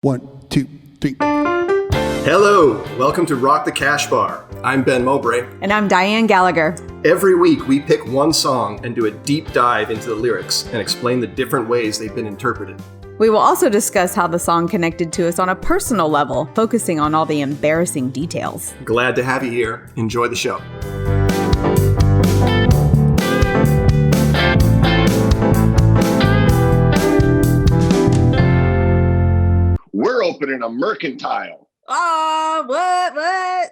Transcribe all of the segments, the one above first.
1, 2, 3. Hello, welcome to Rock the Cash Bar. I'm Ben Mowbray. And I'm Diane Gallagher. Every week we pick one song and do a deep dive into the lyrics and explain the different ways they've been interpreted. We will also discuss how the song connected to us on a personal level, focusing on all the embarrassing details. Glad to have you here. Enjoy the show. We're opening a mercantile. What?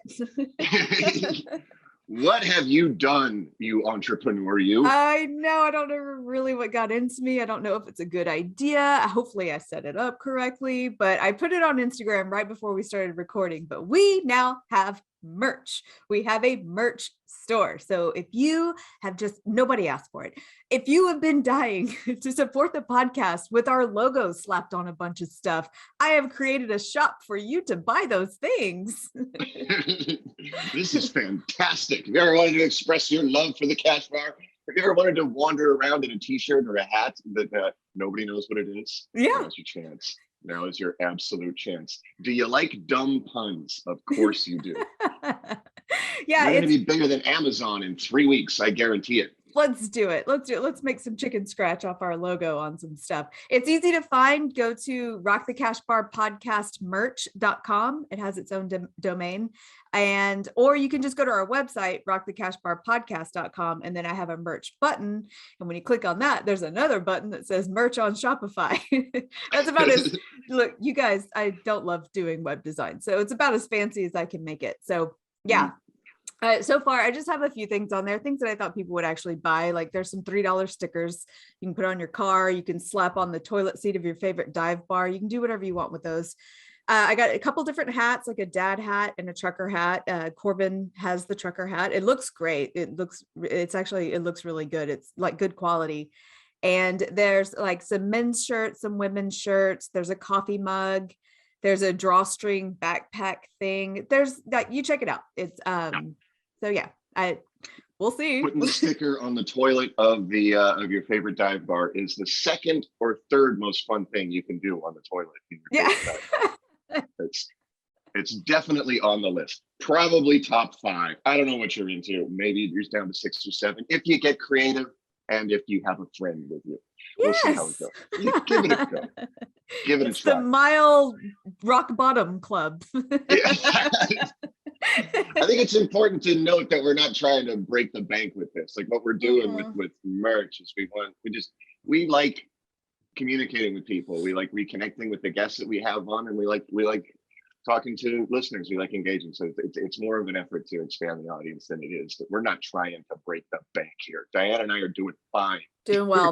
What have you done, you entrepreneur, you? I know. I don't know really what got into me. I don't know if it's a good idea. Hopefully I set it up correctly, but I put it on Instagram right before we started recording. But we now have merch. We have a merch store. So if you have nobody asked for it. If you have been dying to support the podcast with our logo slapped on a bunch of stuff, I have created a shop for you to buy those things. This is fantastic. Have you ever wanted to express your love for the Cash Bar? Have you ever wanted to wander around in a t-shirt or a hat that nobody knows what it is? Yeah. Now's your chance. Now is your absolute chance. Do you like dumb puns? Of course you do. Yeah, You're going to be bigger than Amazon in 3 weeks. I guarantee it. Let's do it. Let's make some chicken scratch off our logo on some stuff. It's easy to find. Go to rockthecashbarpodcastmerch.com. It has its own domain. Or you can just go to our website, rockthecashbarpodcast.com. And then I have a merch button. And when you click on that, there's another button that says merch on Shopify. That's about as, look, you guys, I don't love doing web design. So it's about as fancy as I can make it. So yeah. So far, I just have a few things on there, things that I thought people would actually buy. Like there's some $3 stickers you can put on your car. You can slap on the toilet seat of your favorite dive bar. You can do whatever you want with those. I got a couple different hats, like a dad hat and a trucker hat. Corbin has the trucker hat. It looks great. It looks really good. It's like good quality. And there's like some men's shirts, some women's shirts. There's a coffee mug. There's a drawstring backpack thing. There's that. You check it out. It's so yeah, we'll see. Putting the sticker on the toilet of your favorite dive bar is the second or third most fun thing you can do on the toilet in your favorite dive bar. It's definitely on the list. Probably top 5. I don't know what you're into. Maybe you're down to 6 or 7 if you get creative and if you have a friend with you. We'll see how it goes. Give it a go. Give it a try. The Mile Rock Bottom Club. I think it's important to note that we're not trying to break the bank with this. Like what we're doing with merch is we like communicating with people. We like reconnecting with the guests that we have on, and we like talking to listeners. We like engaging. So it's more of an effort to expand the audience than it is. That we're not trying to break the bank here. Diane and I are doing fine. Doing well.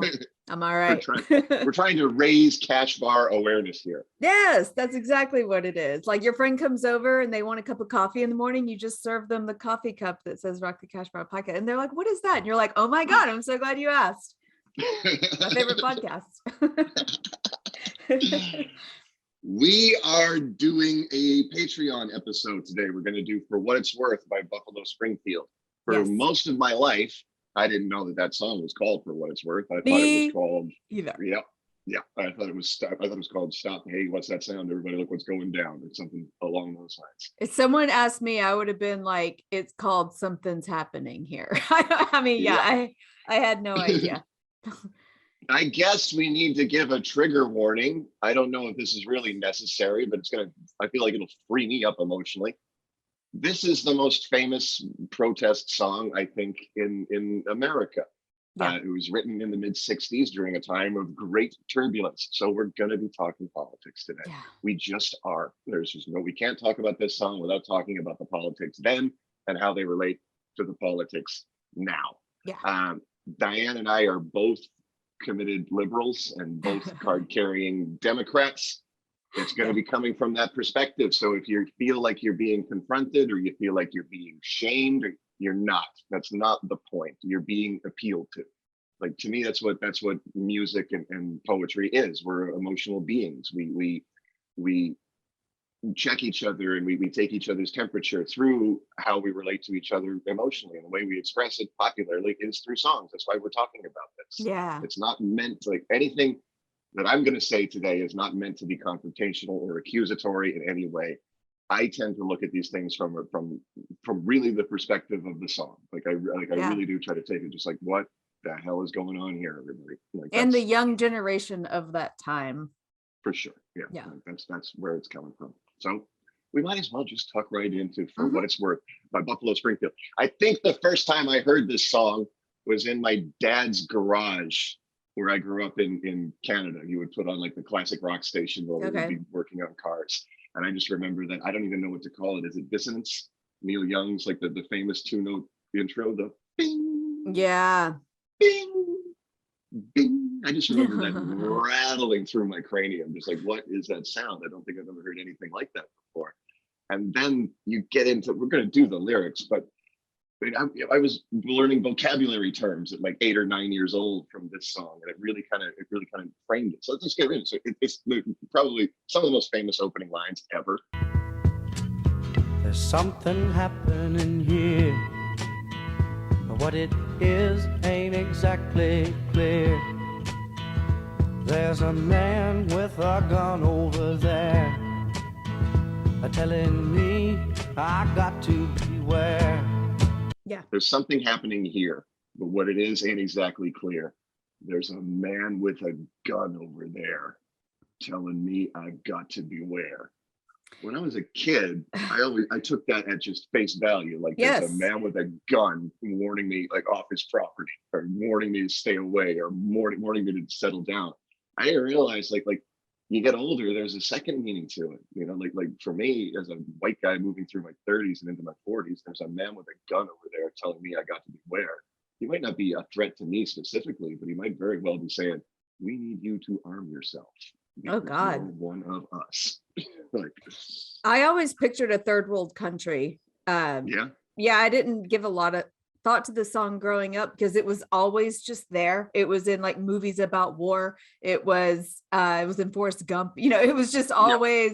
I'm all right. We're trying to raise Cash Bar awareness here. Yes, that's exactly what it is. Like your friend comes over and they want a cup of coffee in the morning. You just serve them the coffee cup that says Rock the Cash Bar Podcast. And they're like, what is that? And you're like, oh my God, I'm so glad you asked. My favorite podcast. We are doing a Patreon episode today. We're going to do For What It's Worth by Buffalo Springfield. For most of my life, I didn't know that song was called For What It's Worth. I thought it was called either. Yeah. I thought it was called Stop. Hey, what's that sound? Everybody look what's going down, or something along those lines. If someone asked me, I would have been like, it's called Something's Happening Here. I mean, I had no idea. I guess we need to give a trigger warning. I don't know if this is really necessary, but I feel like it'll free me up emotionally. This is the most famous protest song, I think, in America. Yeah. It was written in the mid-'60s during a time of great turbulence. So we're going to be talking politics today. Yeah. We just are. We can't talk about this song without talking about the politics then and how they relate to the politics now. Yeah. Diane and I are both committed liberals and both card-carrying Democrats. It's going to be coming from that perspective. So if you feel like you're being confronted or you feel like you're being shamed, you're not. That's not the point. You're being appealed to. Like, to me, that's what music and poetry is. We're emotional beings. We check each other and we take each other's temperature through how we relate to each other emotionally, and the way we express it popularly is through songs. That's why we're talking about this. Yeah, it's not meant like anything that I'm going to say today is not meant to be confrontational or accusatory in any way. I tend to look at these things from really the perspective of the song. I really do try to take it just like, what the hell is going on here, everybody? And the young generation of that time. For sure. Yeah. That's where it's coming from. So we might as well just tuck right into For What It's Worth by Buffalo Springfield. I think the first time I heard this song was in my dad's garage where I grew up in Canada. He would put on like the classic rock station while we would be working on cars. And I just remember that, I don't even know what to call it. Is it dissonance? Neil Young's like the famous 2-note intro, the bing. Yeah. Bing, bing. I just remember that rattling through my cranium. Just like, what is that sound? I don't think I've ever heard anything like that before. And then you get into, we're going to do the lyrics, but I was learning vocabulary terms at like 8 or 9 years old from this song, and it really kind of framed it. So let's just get into it. It's probably some of the most famous opening lines ever. There's something happening here, but what it is ain't exactly clear. There's a man with a gun over there, telling me I got to beware. Yeah. There's something happening here, but what it is ain't exactly clear. There's a man with a gun over there telling me I've got to beware. When I was a kid, I took that at just face value. Like, there's a man with a gun warning me like off his property, or warning me to stay away, or warning me to settle down. I didn't realize like you get older, there's a second meaning to it. You know, like for me as a white guy moving through my 30s and into my 40s, there's a man with a gun over there telling me I got to beware. He might not be a threat to me specifically, but he might very well be saying, we need you to arm yourself. Oh God. You're one of us. Like, I always pictured a third world country. I didn't give a lot of thought to the song growing up because it was always just there. It was in like movies about war. It was in Forrest Gump. You know, it was just always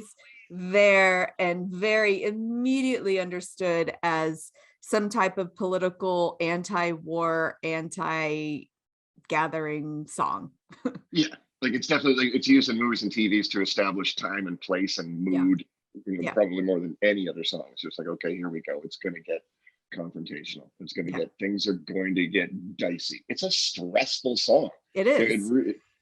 there and very immediately understood as some type of political anti-war, anti-gathering song. Yeah, like it's definitely like it's used in movies and TVs to establish time and place and mood. Probably more than any other song. It's just like, okay, here we go. It's going to get confrontational. It's going to get, things are going to get dicey. It's a stressful song. It is.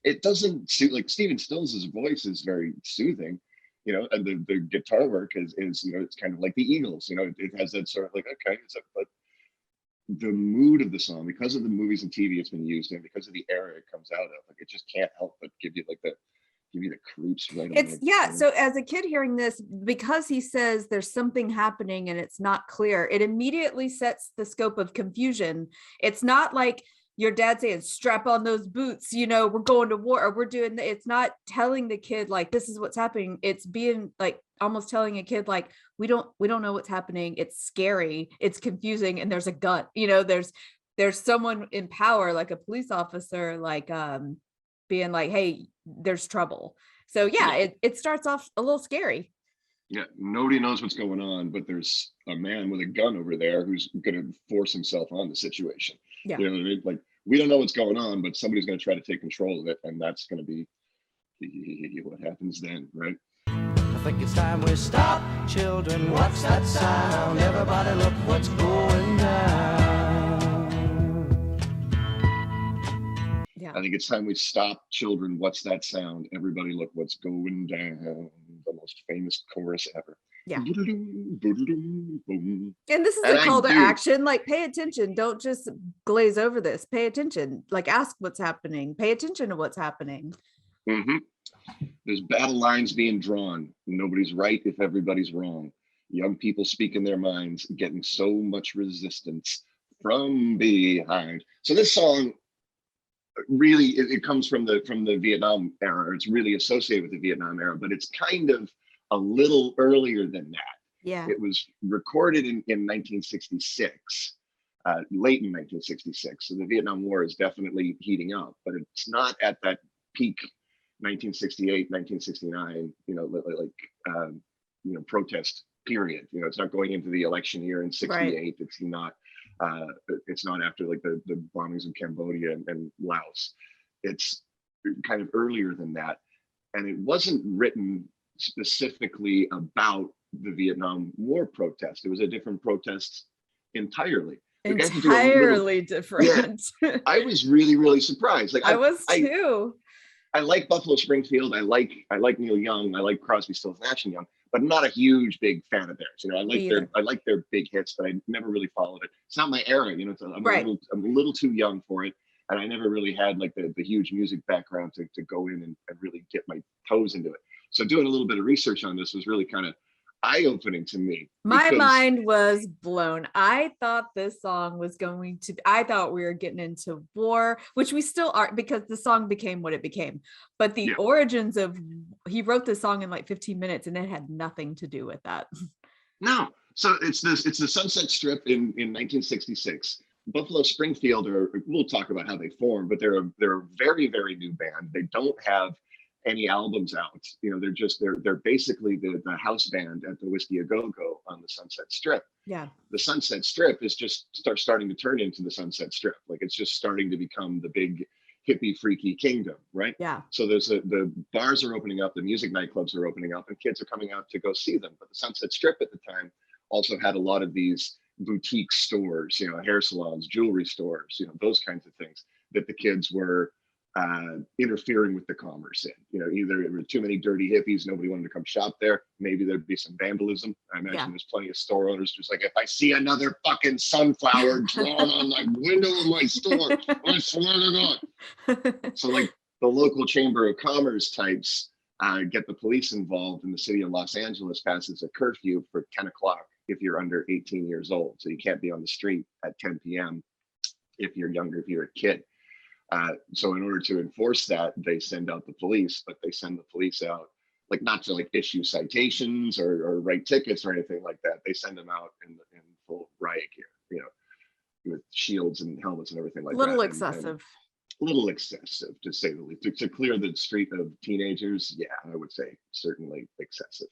It doesn't suit, like Stephen Stills' voice is very soothing, you know, and the guitar work is you know, it's kind of like the Eagles, you know, it has that sort of like, okay, but the mood of the song, because of the movies and TV it's been used in, because of the era it comes out of, like it just can't help but give you the creeps right away. So as a kid hearing this, because he says there's something happening and it's not clear, it immediately sets the scope of confusion. It's not like your dad saying, strap on those boots, you know, we're going to war, or we're doing it's not telling the kid like this is what's happening. It's being like almost telling a kid like we don't know what's happening. It's scary, it's confusing, and there's a gun, you know, there's someone in power, like a police officer, like being like, hey, there's trouble. So it starts off a little scary. Yeah, nobody knows what's going on, but there's a man with a gun over there who's going to force himself on the situation. Yeah. You know what I mean? Like, we don't know what's going on, but somebody's going to try to take control of it, and that's going to be what happens then, right? I think it's time we stop, children. What's that sound? Everybody look what's going down. Yeah. I think it's time we stop, children. What's that sound? Everybody look what's going down. The most famous chorus ever. Yeah. And this is a call to action. Like, pay attention. Don't just glaze over this. Pay attention. Like, ask what's happening. Pay attention to what's happening. Mm-hmm. There's battle lines being drawn. Nobody's right if everybody's wrong. Young people speaking their minds, getting so much resistance from behind. So this song really it comes from the Vietnam era. It's really associated with the Vietnam era, but it's kind of a little earlier than that. Yeah. It was recorded in 1966, late in 1966. So the Vietnam War is definitely heating up, but it's not at that peak 1968, 1969, protest period. You know, it's not going into the election year in 68. Right. It's not after like the bombings of Cambodia and Laos. It's kind of earlier than that. And it wasn't written specifically about the Vietnam War protest. It was a different protest entirely. Entirely different. Yeah, I was really, really surprised. Like I was too. I like Buffalo Springfield. I like Neil Young. I like Crosby, Stills, Nash and Young, but I'm not a huge big fan of theirs. You know, I like their big hits, but I never really followed it. It's not my era. You know, I'm a little too young for it, and I never really had like the huge music background to go in and really get my toes into it. So doing a little bit of research on this was really kind of eye-opening to me. My mind was blown. I thought this song was going to, I thought we were getting into war, which we still are, because the song became what it became. But the origins of, he wrote this song in like 15 minutes and it had nothing to do with that. No. So it's the Sunset Strip in 1966. Buffalo Springfield, we'll talk about how they formed, but they're a very, very new band. They don't have any albums out. You know, they're basically the house band at the Whiskey A Go Go on the Sunset Strip. Yeah. The Sunset Strip is just starting to turn into the Sunset Strip. Like it's just starting to become the big hippie freaky kingdom, right? Yeah. So the bars are opening up, the music nightclubs are opening up, and kids are coming out to go see them. But the Sunset Strip at the time also had a lot of these boutique stores, you know, hair salons, jewelry stores, you know, those kinds of things that the kids were interfering with the commerce in. You know, either there were too many dirty hippies, nobody wanted to come shop there. Maybe there'd be some vandalism. I imagine there's plenty of store owners just like, if I see another fucking sunflower drawn on the window of my store, I swear to God. So like the local Chamber of Commerce types get the police involved, and the city of Los Angeles passes a curfew for 10 o'clock if you're under 18 years old. So you can't be on the street at 10 p.m. if you're younger, if you're a kid. So in order to enforce that, they send out the police, but they send the police out like not to like issue citations or write tickets or anything like that. They send them out in full riot gear, you know, with shields and helmets and everything like that. A little excessive, to say the least. To clear the street of teenagers, yeah, I would say certainly excessive.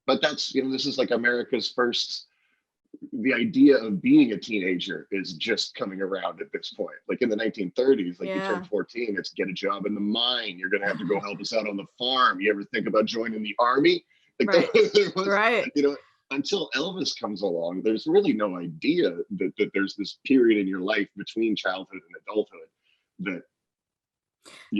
But that's, you know, this is like America's first. The idea of being a teenager is just coming around at this point. Like in the 1930s, like you turn 14, it's get a job in the mine. You're going to have to go help us out on the farm. You ever think about joining the army? Like Right. You know, until Elvis comes along, there's really no idea that there's this period in your life between childhood and adulthood that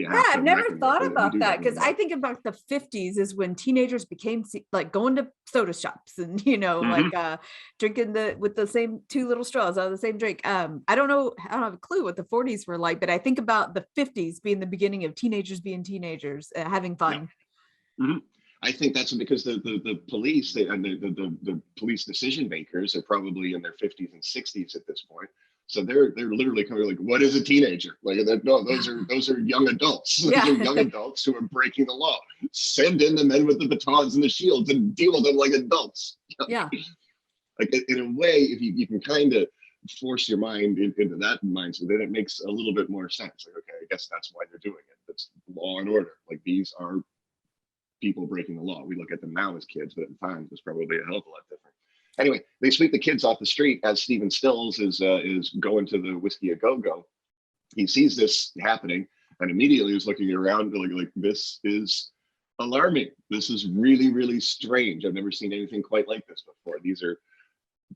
I've never thought about that, because I think about the 50s is when teenagers became like going to soda shops and, you know, like drinking with the same two little straws out of the same drink. I don't have a clue what the 40s were like, but I think about the 50s being the beginning of teenagers being teenagers, having fun. I think that's because the police and the police decision makers are probably in their 50s and 60s at this point. So they're literally kind of like, what is a teenager? Like, no, those are young adults. Those are young adults who are breaking the law. Send in the men with the batons and the shields and deal with them like adults. Yeah. Like in a way, if you can kind of force your mind into that mindset, then it makes a little bit more sense. Like, okay, I guess that's why they're doing it. That's law and order. Like these are people breaking the law. We look at them now as kids, but at the time it was probably a hell of a lot different. Anyway, they sweep the kids off the street as Stephen Stills is going to the Whiskey A Go Go. He sees this happening and immediately is looking around like this is alarming. This is really, really strange. I've never seen anything quite like this before. These are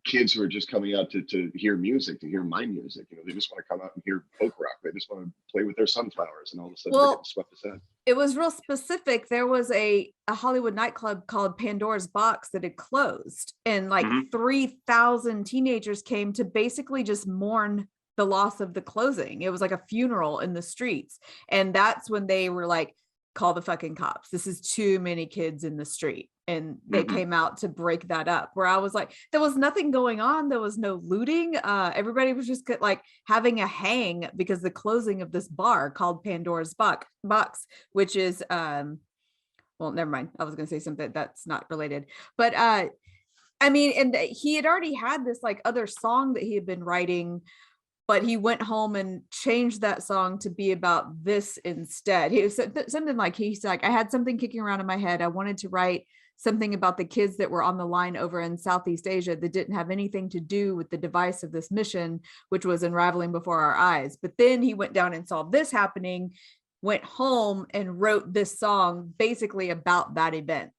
kids who are just coming out to hear music, to hear my music. You know, they just want to come out and hear folk rock. They just want to play with their sunflowers, and all of a sudden they're getting swept aside. It was real specific. There was a Hollywood nightclub called Pandora's Box that had closed, and like 3,000 teenagers came to basically just mourn the loss of the closing. It was like a funeral in the streets. And that's when they were like, call the fucking cops. This is too many kids in the street. And they came out to break that up, where I was like, there was nothing going on. There was no looting. Everybody was just like having a hang because the closing of this bar called Pandora's Box, which is, well, never mind. I was going to say something that's not related, but I mean, and he had already had this like other song that he had been writing, but he went home and changed that song to be about this instead. He said something like, he's like, I had something kicking around in my head. I wanted to write something about the kids that were on the line over in Southeast Asia that didn't have anything to do with the device of this mission, which was unraveling before our eyes. But then he went down and saw this happening went home and wrote this song basically about that event.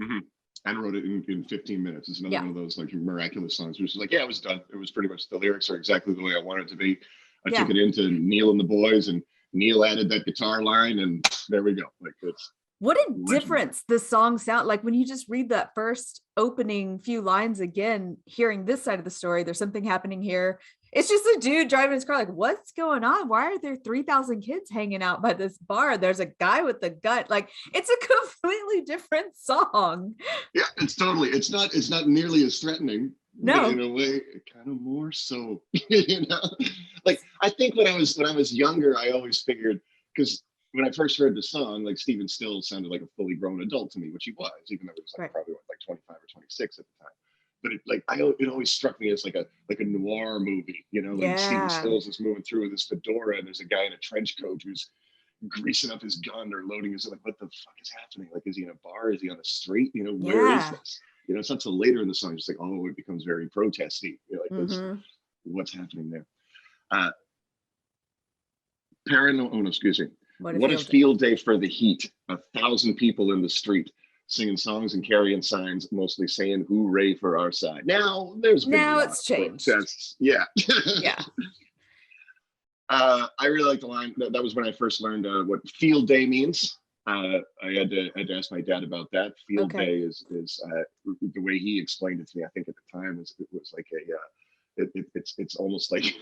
Mm-hmm. And wrote it in 15 minutes. It's another one of those like miraculous songs. Which is like, yeah, it was done. It was pretty much, the lyrics are exactly the way I wanted it to be. I took it into Neil and the boys, and Neil added that guitar line, and there we go. Like, it's what a difference the song sound like when you just read that first opening few lines again, hearing this side of the story. There's something happening here. It's just a dude driving his car like, what's going on? Why are there 3,000 kids hanging out by this bar? There's a guy with a gun. Like, it's a completely different song. Yeah, it's not nearly as threatening. No, but in a way, kind of more so. You know, like, I think when I was younger, I always figured, because when I first heard the song, like, Stephen Stills sounded like a fully grown adult to me, which he was, even though he was like probably like 25 or 26 at the time. But it always struck me as like a noir movie, you know, like Stephen Stills is moving through with his fedora, and there's a guy in a trench coat who's greasing up his gun or loading his, like, what the fuck is happening? Like, is he in a bar? Is he on the street? You know, where is this? You know, it's not till later in the song, just like, oh, it becomes very protesty. You know, like, what's happening there? Excuse me. What a field day for the heat. 1,000 people in the street singing songs and carrying signs, mostly saying "Hooray for our side." Now it's changed. Protests. Yeah. Yeah. I really like the line. That was when I first learned what field day means. I had to ask my dad about that. Field day is the way he explained it to me. I think at the time it was like it's almost like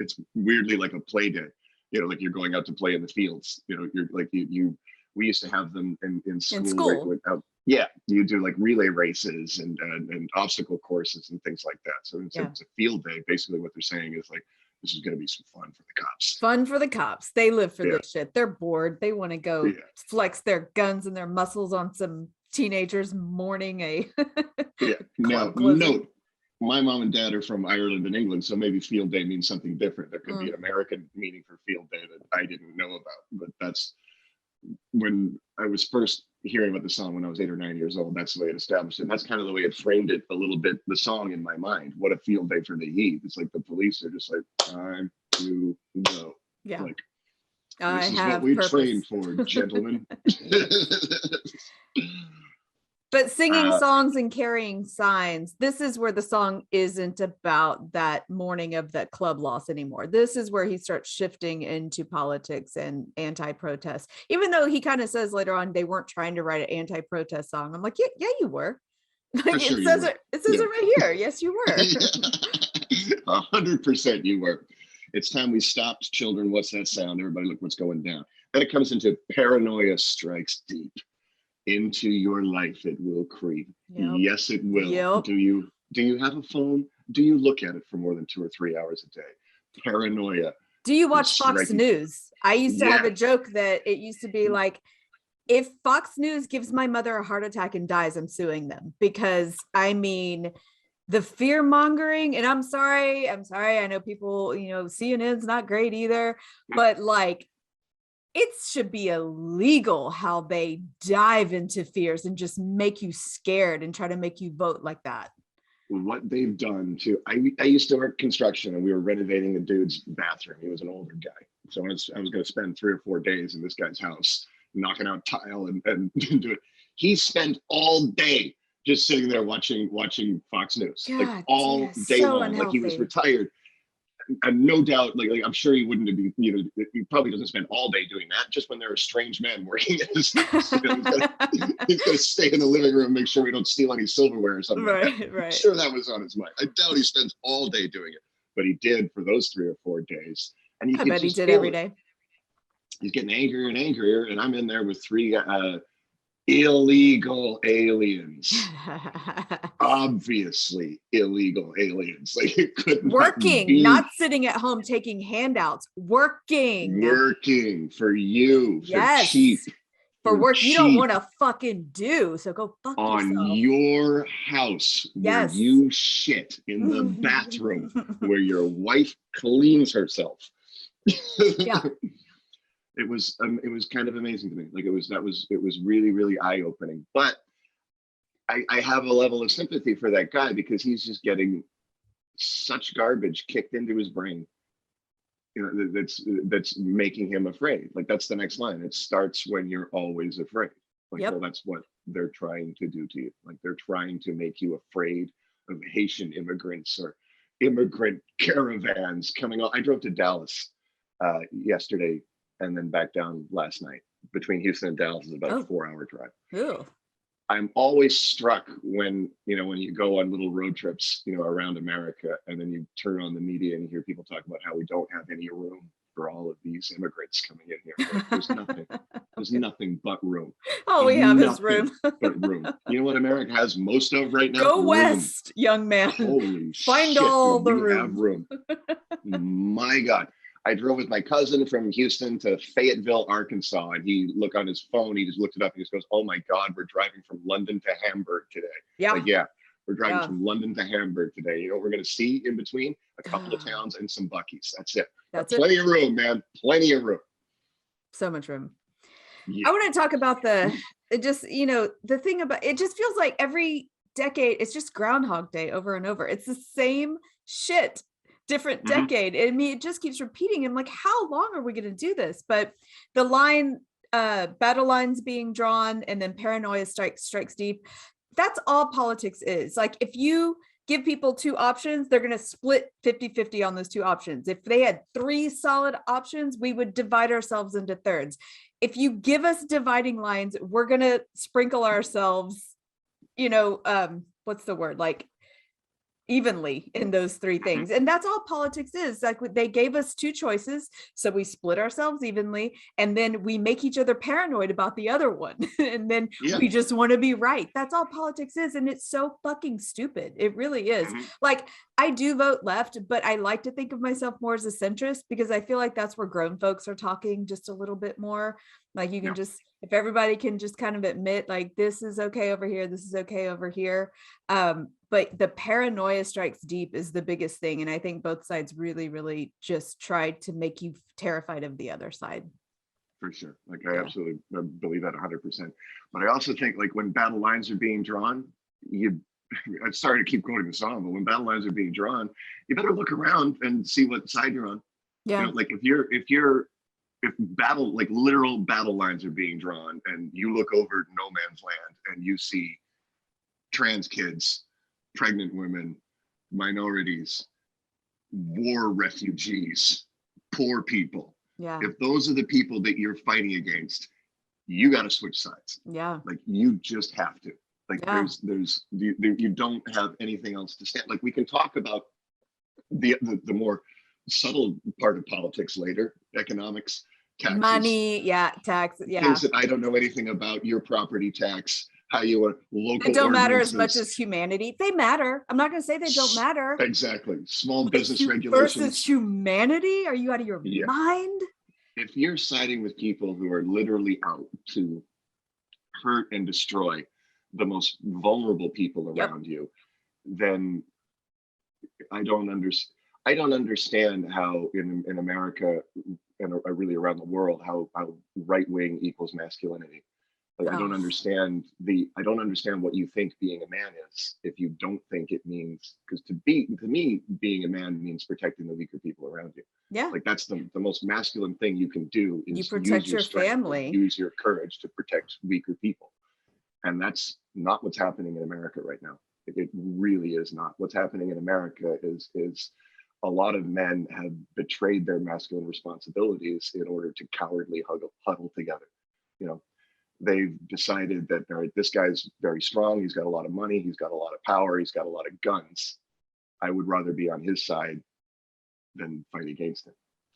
it's weirdly like a play day. You know, like you're going out to play in the fields. You know, you're like we used to have them in school. You do like relay races and obstacle courses and things like that. So it's a field day. Basically, what they're saying is like, this is going to be some fun for the cops. Fun for the cops. They live for this shit. They're bored. They want to go flex their guns and their muscles on some teenagers mourning a Now, note, my mom and dad are from Ireland and England, so maybe field day means something different. There could be an American meaning for field day that I didn't know about. But that's when I was first hearing about the song when I was 8 or 9 years old. That's the way it established it. And that's kind of the way it framed it a little bit, the song in my mind. What a field day for the heat. It's like the police are just like, time to go. Yeah. Like, this is what we trained for, gentlemen. But singing songs and carrying signs, this is where the song isn't about that mourning of that club loss anymore. This is where he starts shifting into politics and anti-protest, even though he kind of says later on they weren't trying to write an anti-protest song. I'm like, yeah, you were. Like, it says it right here. Yes, you were. 100% you were. It's time we stopped, children. What's that sound? Everybody look what's going down. Then it comes into paranoia strikes deep. Into your life it will creep. Yes, it will. Do you have a phone? Do you look at it for more than 2 or 3 hours a day? Paranoia. Do you watch Fox News? I used to have a joke that it used to be like, if Fox News gives my mother a heart attack and dies, I'm suing them. Because I mean, the fear mongering, and I'm sorry, I know people, CNN's not great either, but like, it should be illegal how they dive into fears and just make you scared and try to make you vote like that. What they've done to, I used to work construction, and we were renovating a dude's bathroom. He was an older guy. So I was going to spend 3 or 4 days in this guy's house, knocking out tile and do it. He spent all day just sitting there watching Fox News, God, like all day so long. unhealthy. Like, he was retired. And no doubt, like I'm sure he wouldn't be, he probably doesn't spend all day doing that. Just when there are strange men working at his house, he's got to stay in the living room, make sure we don't steal any silverware or something. Right. I'm sure that was on his mind. I doubt he spends all day doing it, but he did for those 3 or 4 days. And I bet he did every day. He's getting angrier and angrier, and I'm in there with 3 illegal aliens. Obviously illegal aliens. Like, it couldn't working, not sitting at home taking handouts, working for you, for cheap, for work cheap. You don't want to fucking do, so go fuck on yourself. Your house where you shit in the bathroom where your wife cleans herself. Yeah. It was kind of amazing to me. Like, it was really, really eye-opening. But I have a level of sympathy for that guy, because he's just getting such garbage kicked into his brain. that's making him afraid. Like that's the next line. It starts when you're always afraid. Like, Yep. well, that's what they're trying to do to you. Like they're trying to make you afraid of Haitian immigrants or immigrant caravans coming on. I drove to Dallas yesterday and then back down last night. Between Houston and Dallas is about a 4-hour drive. Ooh. I'm always struck when you go on little road trips, around America, and then you turn on the media and you hear people talk about how we don't have any room for all of these immigrants coming in here. Like, there's nothing but room. All we have is room. But room. You know what America has most of right now? Go Room. west, young man. Holy Find shit, all dude, the we room. have room. My God. I drove with my cousin from Houston to Fayetteville, Arkansas, and he looked on his phone. He just looked it up and he just goes, "Oh my God, we're driving from London to Hamburg today." Yeah. Like, yeah, we're driving from London to Hamburg today. You know what we're going to see in between? A couple of towns and some Buc-ee's. That's it. That's Plenty of room, man. Plenty of room. So much room. Yeah. I want to talk about the thing about it. Just feels like every decade it's just Groundhog Day over and over. It's the same shit, different decade. I mean, it just keeps repeating. I'm like, how long are we going to do this? But the line, battle lines being drawn and then paranoia strikes deep. That's all politics is. Like, if you give people two options, they're going to split 50-50 on those two options. If they had 3 solid options, we would divide ourselves into thirds. If you give us dividing lines, we're going to sprinkle ourselves, what's the word? Like, evenly in those 3 things. And that's all politics is. Like, they gave us 2 choices, so we split ourselves evenly, and then we make each other paranoid about the other one. And then we just want to be right. That's all politics is, and it's so fucking stupid. It really is. Like, I do vote left, but I like to think of myself more as a centrist, because I feel like that's where grown folks are talking just a little bit more. Like, you can just, if everybody can just kind of admit, like, this is okay over here, this is okay over here. But the paranoia strikes deep is the biggest thing. And I think both sides really, really just tried to make you terrified of the other side. For sure. Like, I absolutely believe that 100%. But I also think, like, when battle lines are being drawn, I'm sorry to keep quoting the song, but when battle lines are being drawn, you better look around and see what side you're on. Yeah. Like, if literal battle lines are being drawn and you look over no man's land and you see trans kids, pregnant women, minorities, war refugees, poor people. Yeah. If those are the people that you're fighting against, you got to switch sides. Yeah. Like, you just have to. Like, you don't have anything else to stand. Like, we can talk about the more subtle part of politics later, economics, taxes, money, tax, things that I don't know anything about, your property tax, how you want local. They don't matter as much as humanity. They matter. I'm not going to say they don't matter. Exactly. Small business regulations versus humanity. Are you out of your mind? If you're siding with people who are literally out to hurt and destroy the most vulnerable people around you, then I don't understand how in America and really around the world how right-wing equals masculinity. Like, I don't understand what you think being a man is if you don't think it means, because to me being a man means protecting the weaker people around you. Yeah. Like, that's the most masculine thing you can do is you protect your family, use your courage to protect weaker people. And that's not what's happening in America right now. It really is not. What's happening in America is a lot of men have betrayed their masculine responsibilities in order to cowardly huddle together. They've decided that, all right, this guy's very strong. He's got a lot of money. He's got a lot of power. He's got a lot of guns. I would rather be on his side than fight against him.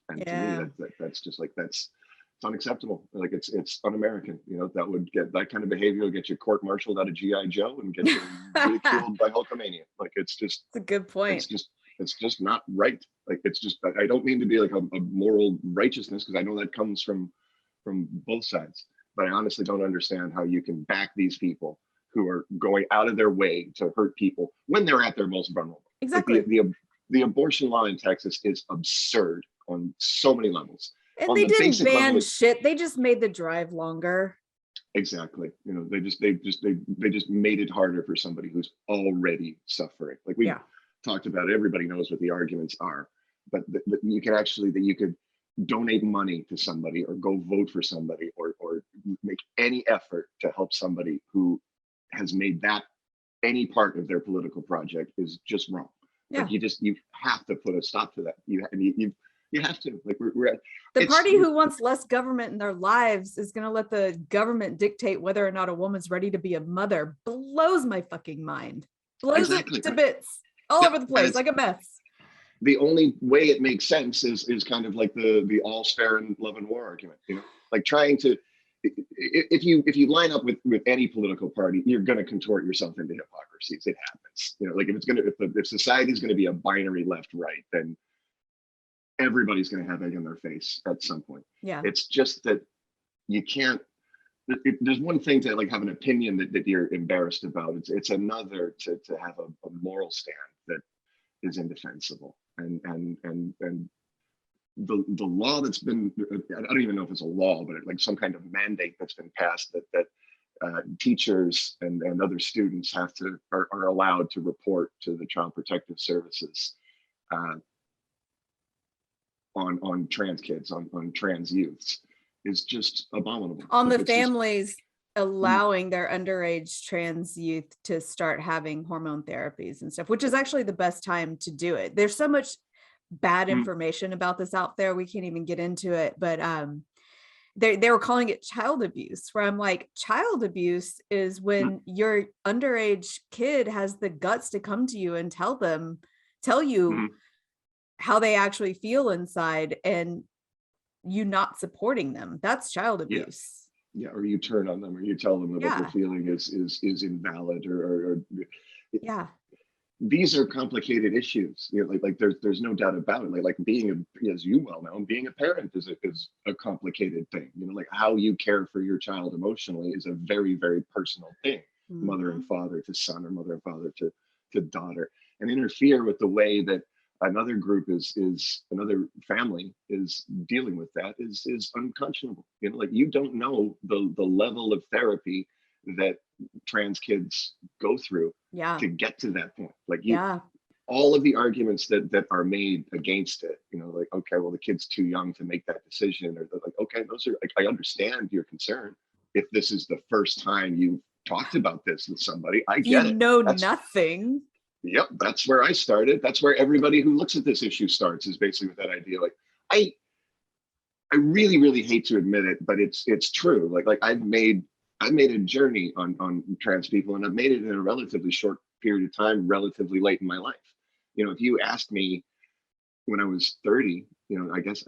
And to me, that's just like, it's unacceptable. Like, it's un-American. That kind of behavior will get you court-martialed out of G.I. Joe and get you ridiculed by Hulkamania. Like, it's a good point. It's just not right. Like, I don't mean to be like a moral righteousness, because I know that comes from both sides. But I honestly don't understand how you can back these people who are going out of their way to hurt people when they're at their most vulnerable. Exactly. Like, the abortion law in Texas is absurd on so many levels. And they didn't ban shit. They just made the drive longer. Exactly. They just made it harder for somebody who's already suffering. Like, we talked about, everybody knows what the arguments are. that you can actually, that you could donate money to somebody or go vote for somebody or make any effort to help somebody who has made that any part of their political project is just wrong. Yeah. Like you have to put a stop to that. You have to, like, we're at the party who wants less government in their lives is going to let the government dictate whether or not a woman's ready to be a mother. Blows my fucking mind. Blows it to bits all over the place like a mess. The only way it makes sense is kind of like the all's fair in love and war argument, you know, like trying to, if you line up with any political party, you're going to contort yourself into hypocrisies. It happens, you know, like if society is going to be a binary left right, then everybody's going to have egg in their face at some point. Yeah. It's just that you can't, there's one thing to like have an opinion that you're embarrassed about. It's another to have a moral stand that is indefensible. And the law that's been, I don't even know if it's a law, but like some kind of mandate that's been passed that teachers and other students are allowed to report to the Child Protective Services on trans kids, on trans youths, is just abominable. On the families allowing their underage trans youth to start having hormone therapies and stuff, which is actually the best time to do it. There's so much bad information about this out there, we can't even get into it, but they were calling it child abuse, where I'm like, child abuse is when your underage kid has the guts to come to you and tell you how they actually feel inside, and you not supporting them. That's child abuse. Yeah, or you turn on them, or you tell them that what they're feeling is invalid, or yeah. These are complicated issues. You know, like there's no doubt about it. Like being as you well know, being a parent is a complicated thing. You know, like how you care for your child emotionally is a very, very personal thing. Mother and father to son, or mother and father to daughter, and interfere with the way that another group is another family is dealing with that is unconscionable. You know, like you don't know the level of therapy that trans kids go through to get to that point. Like all of the arguments that are made against it, you know, like, okay, well, the kid's too young to make that decision, or like, okay, those are like, I understand your concern. If this is the first time you've talked about this with somebody, I get it. That's nothing. Yep, that's where I started. That's where everybody who looks at this issue starts, is basically with that idea. Like, I really, really hate to admit it, but it's true. Like I've made a journey on trans people, and I've made it in a relatively short period of time, relatively late in my life. You know, if you asked me when I was 30, you know, I guess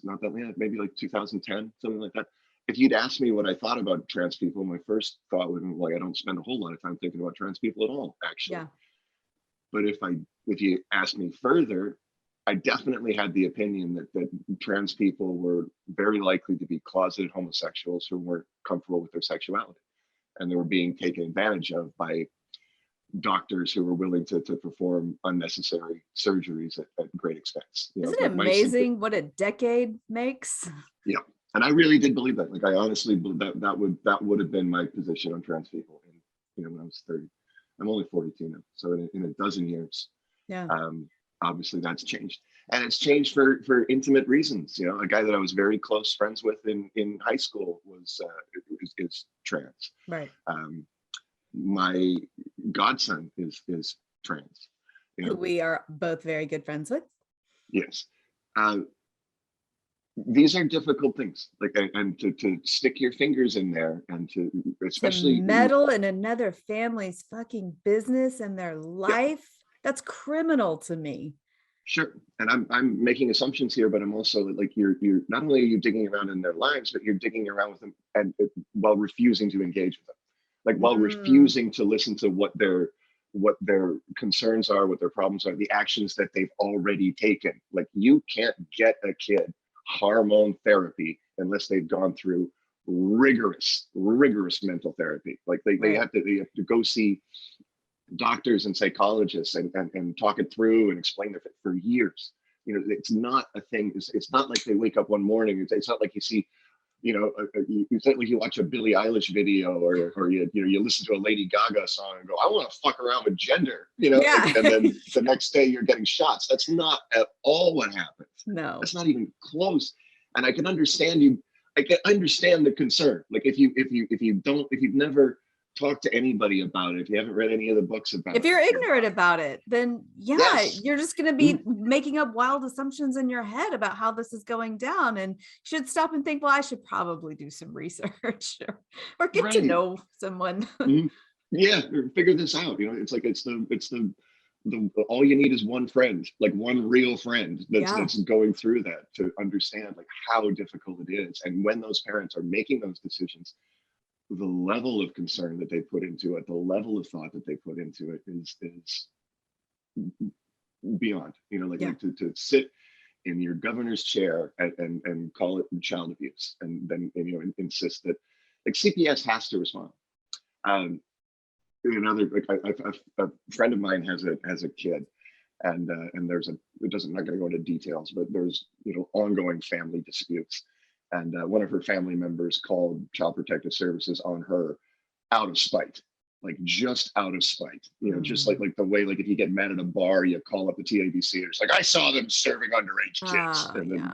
not that late, maybe like 2010, something like that. If you'd asked me what I thought about trans people, my first thought would be like, I don't spend a whole lot of time thinking about trans people at all, actually. Yeah. But if you ask me further, I definitely had the opinion that trans people were very likely to be closeted homosexuals who weren't comfortable with their sexuality, and they were being taken advantage of by doctors who were willing to perform unnecessary surgeries at great expense. You know, isn't it amazing what a decade makes? Yeah, and I really did believe that. Like, I honestly believe that would have been my position on trans people, when I was 30. I'm only 42 now, so in a dozen years, obviously that's changed, and it's changed for intimate reasons. You know, a guy that I was very close friends with in high school is trans. Right. My godson is trans. You know, who we are both very good friends with. Yes. These are difficult things, like, and to stick your fingers in there, and to especially meddle in another family's fucking business and their life. That's criminal to me. Sure. And I'm making assumptions here, but I'm also like, you're not only are you digging around in their lives, but you're digging around with them and while refusing to engage with them, like while refusing to listen to what their concerns are, what their problems are, the actions that they've already taken. Like, you can't get a kid hormone therapy unless they've gone through rigorous mental therapy. Like they have to go see doctors and psychologists and talk it through and explain it for years. You know, it's not a thing. It's not like they wake up one morning. It's not like you see You think like you watch a Billie Eilish video or you listen to a Lady Gaga song and go, I want to fuck around with gender, Yeah. and then the next day you're getting shots. That's not at all what happens. No. That's not even close. And I can understand you. I can understand the concern. Like if you've never talked to anybody about it, if you haven't read any of the books about it. If you're ignorant about it, then Yes. you're just going to be making up wild assumptions in your head about how this is going down, and you should stop and think, well, I should probably do some research or get to know someone. Yeah, or figure this out. It's like it's the all you need is one friend, like one real friend that's going through that to understand like how difficult it is. And when those parents are making those decisions, the level of concern that they put into it, the level of thought that they put into it is beyond, like to sit in your governor's chair and call it child abuse, and then insist that like CPS has to respond. Another like a friend of mine has a kid, and there's I'm not going to go into details, but there's ongoing family disputes. And one of her family members called Child Protective Services on her out of spite, like just out of spite. Just like the way like if you get mad at a bar, you call up the TABC and it's like, I saw them serving underage kids, and then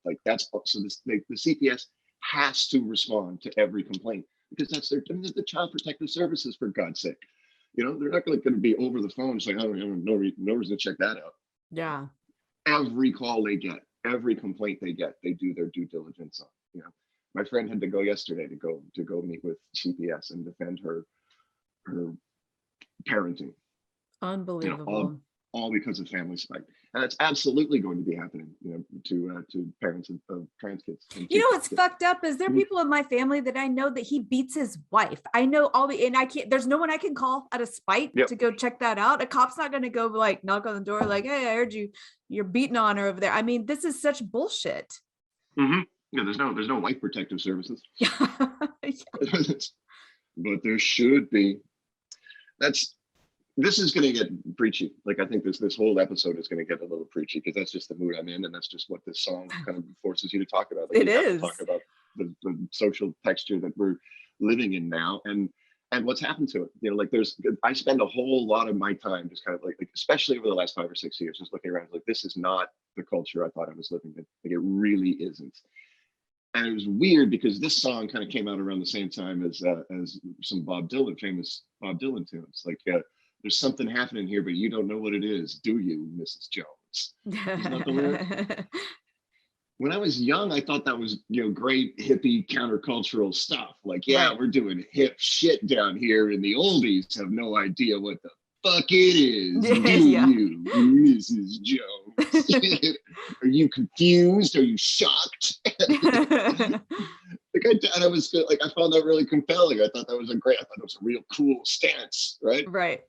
like that's so the CPS has to respond to every complaint because that's the Child Protective Services, for God's sake. They're not going to be over the phone. It's like, oh, no reason to check that out. Yeah. Every call they get, every complaint they get, they do their due diligence on. My friend had to go yesterday to go meet with CPS and defend her parenting. Unbelievable. All because of family spite, and that's absolutely going to be happening. To parents of trans kids. What's fucked up is there are people in my family that I know that he beats his wife. I know and I can't. There's no one I can call out of spite to go check that out. A cop's not going to go like knock on the door like, hey, I heard you're beating on her over there. I mean, this is such bullshit. Mm-hmm. Yeah, there's no wife protective services. But there should be. This is going to get preachy. Like I think this whole episode is going to get a little preachy because that's just the mood I'm in, and that's just what this song kind of forces you to talk about. Like, it is. Talk about the social texture that we're living in now, and what's happened to it. Like I spend a whole lot of my time just kind of like especially over the last 5 or 6 years, just looking around like this is not the culture I thought I was living in. Like it really isn't. And it was weird because this song kind of came out around the same time as some famous Bob Dylan tunes. Like there's something happening here, but you don't know what it is, do you, Mrs. Jones? Isn't that the lyric? When I was young, I thought that was great hippie countercultural stuff. Like, we're doing hip shit down here, and the oldies have no idea what the fuck it is. Do you, Mrs. Jones? Are you confused? Are you shocked? I found that really compelling. I thought it was a real cool stance, right? Right.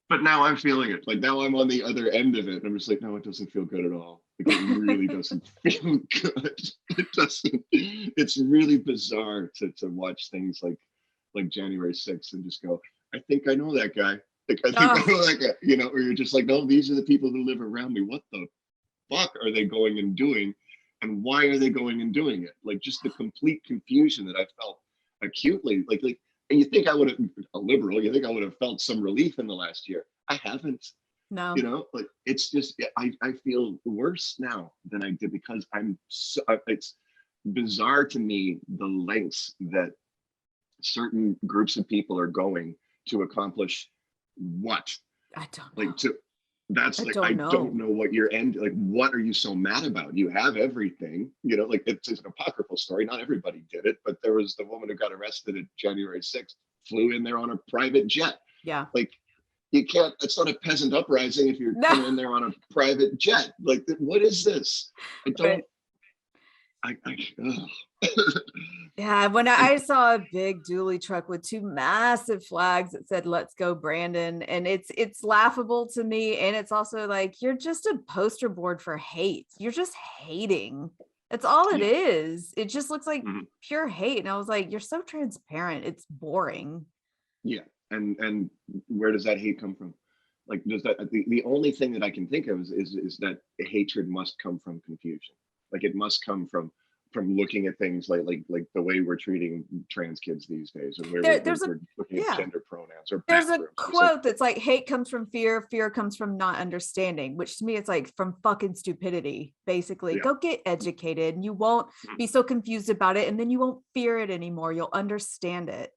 But now I'm feeling it. Like now I'm on the other end of it. And I'm just like, no, it doesn't feel good at all. Like it really doesn't feel good. It doesn't. It's really bizarre to watch things like January 6th and just go, I think I know that guy. Like I think I know that guy. Or you're just like, no, these are the people who live around me. What the fuck are they going and doing? And why are they going and doing it? Like just the complete confusion that I felt acutely. And you think I would have, a liberal, you think I would have felt some relief in the last year. I haven't. No. It's just, I feel worse now than I did because it's bizarre to me the lengths that certain groups of people are going to accomplish what? I don't know. I don't know what your end, like, what are you so mad about? You have everything, it's an apocryphal story. Not everybody did it, but there was the woman who got arrested at January 6th, flew in there on a private jet. Yeah. Like, you can't, it's not a peasant uprising if you're coming in there on a private jet. Like, what is this? I don't, Yeah, when I saw a big dually truck with 2 massive flags that said "Let's go, Brandon," and it's laughable to me, and it's also like you're just a poster board for hate. You're just hating. That's all it is. It just looks like pure hate, and I was like, you're so transparent. It's boring. Yeah, and where does that hate come from? Like, does that the only thing that I can think of is that hatred must come from confusion. Like it must come from from looking at things like the way we're treating trans kids these days, or the way we're looking at gender pronouns or there's a bathrooms. quote that's like, hate comes from fear, fear comes from not understanding, which to me it's like from fucking stupidity. Basically, go get educated and you won't be so confused about it, and then you won't fear it anymore. You'll understand it.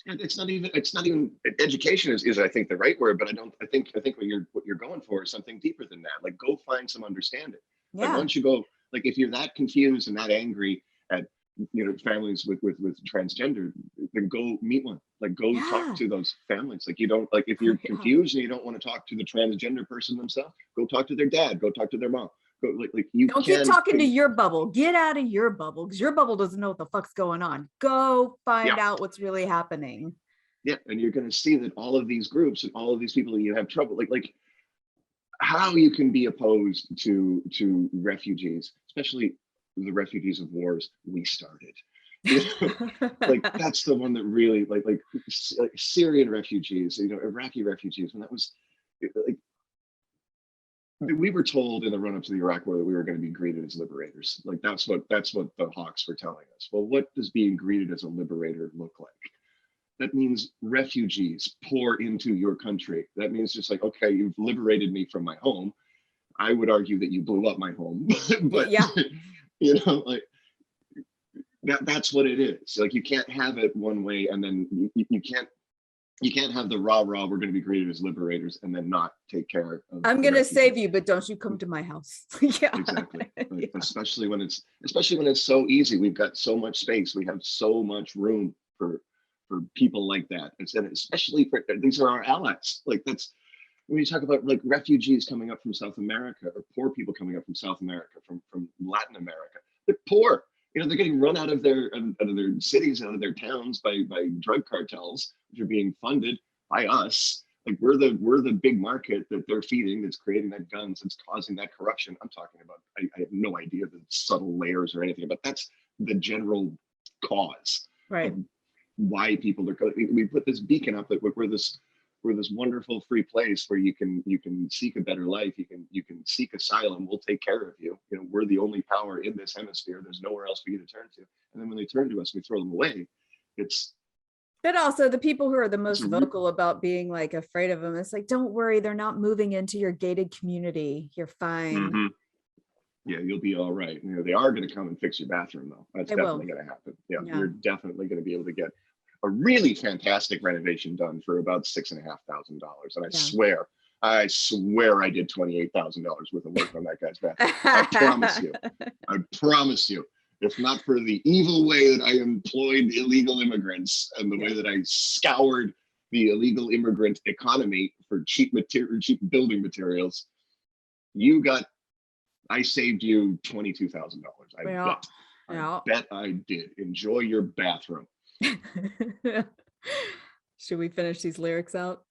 And it's not even education is I think the right word, but I think what you're going for is something deeper than that. Like, go find some understanding. Like, once you go, like, if you're that confused and that angry at families with transgender, then go meet one. Like, go talk to those families. Like, you don't, like, if you're confused and you don't want to talk to the transgender person themselves, go talk to their dad, go talk to their mom. Go, like you don't keep talking to your bubble. Get out of your bubble, because your bubble doesn't know what the fuck's going on. Go find out what's really happening. Yeah, and you're going to see that all of these groups and all of these people that you have trouble, like how you can be opposed to refugees, especially the refugees of wars we started. Like, that's the one that really, like Syrian refugees, Iraqi refugees, and that was like, we were told in the run-up to the Iraq War that we were going to be greeted as liberators. Like, that's what the Hawks were telling us. Well, what does being greeted as a liberator look like? That means refugees pour into your country. That means just like, okay, you've liberated me from my home. I would argue that you blew up my home, but like, that's what it is. Like, you can't have it one way, and then you can't have the rah, we're going to be greeted as liberators, and then not take care of. I'm going to save you, but don't you come to my house. Exactly. Like, especially when it's so easy. We've got so much space. We have so much room for people like that. And especially for, these are our allies. Like, that's when you talk about like refugees coming up from South America, or poor people coming up from South America, from Latin America. They're poor. They're getting run out of their cities, out of their towns by drug cartels, which are being funded by us. Like, we're the big market that they're feeding, that's creating that guns, that's causing that corruption. I'm talking about, I have no idea the subtle layers or anything, but that's the general cause. Right. Why people are, we put this beacon up that we're this wonderful free place where you can seek a better life, you can seek asylum, we'll take care of you. We're the only power in this hemisphere, there's nowhere else for you to turn to. And then when they turn to us, we throw them away. But also the people who are the most vocal about being like afraid of them, it's like, don't worry, they're not moving into your gated community, you're fine. Mm-hmm. Yeah, you'll be all right. They are going to come and fix your bathroom, though. That's definitely going to happen. Yeah, you're definitely going to be able to get a really fantastic renovation done for about $6,500. And I swear I did $28,000 worth of work on that guy's bathroom. I promise you. If not for the evil way that I employed illegal immigrants and the way that I scoured the illegal immigrant economy for cheap building materials, I saved you $22,000. I bet I did. Enjoy your bathroom. Should we finish these lyrics out?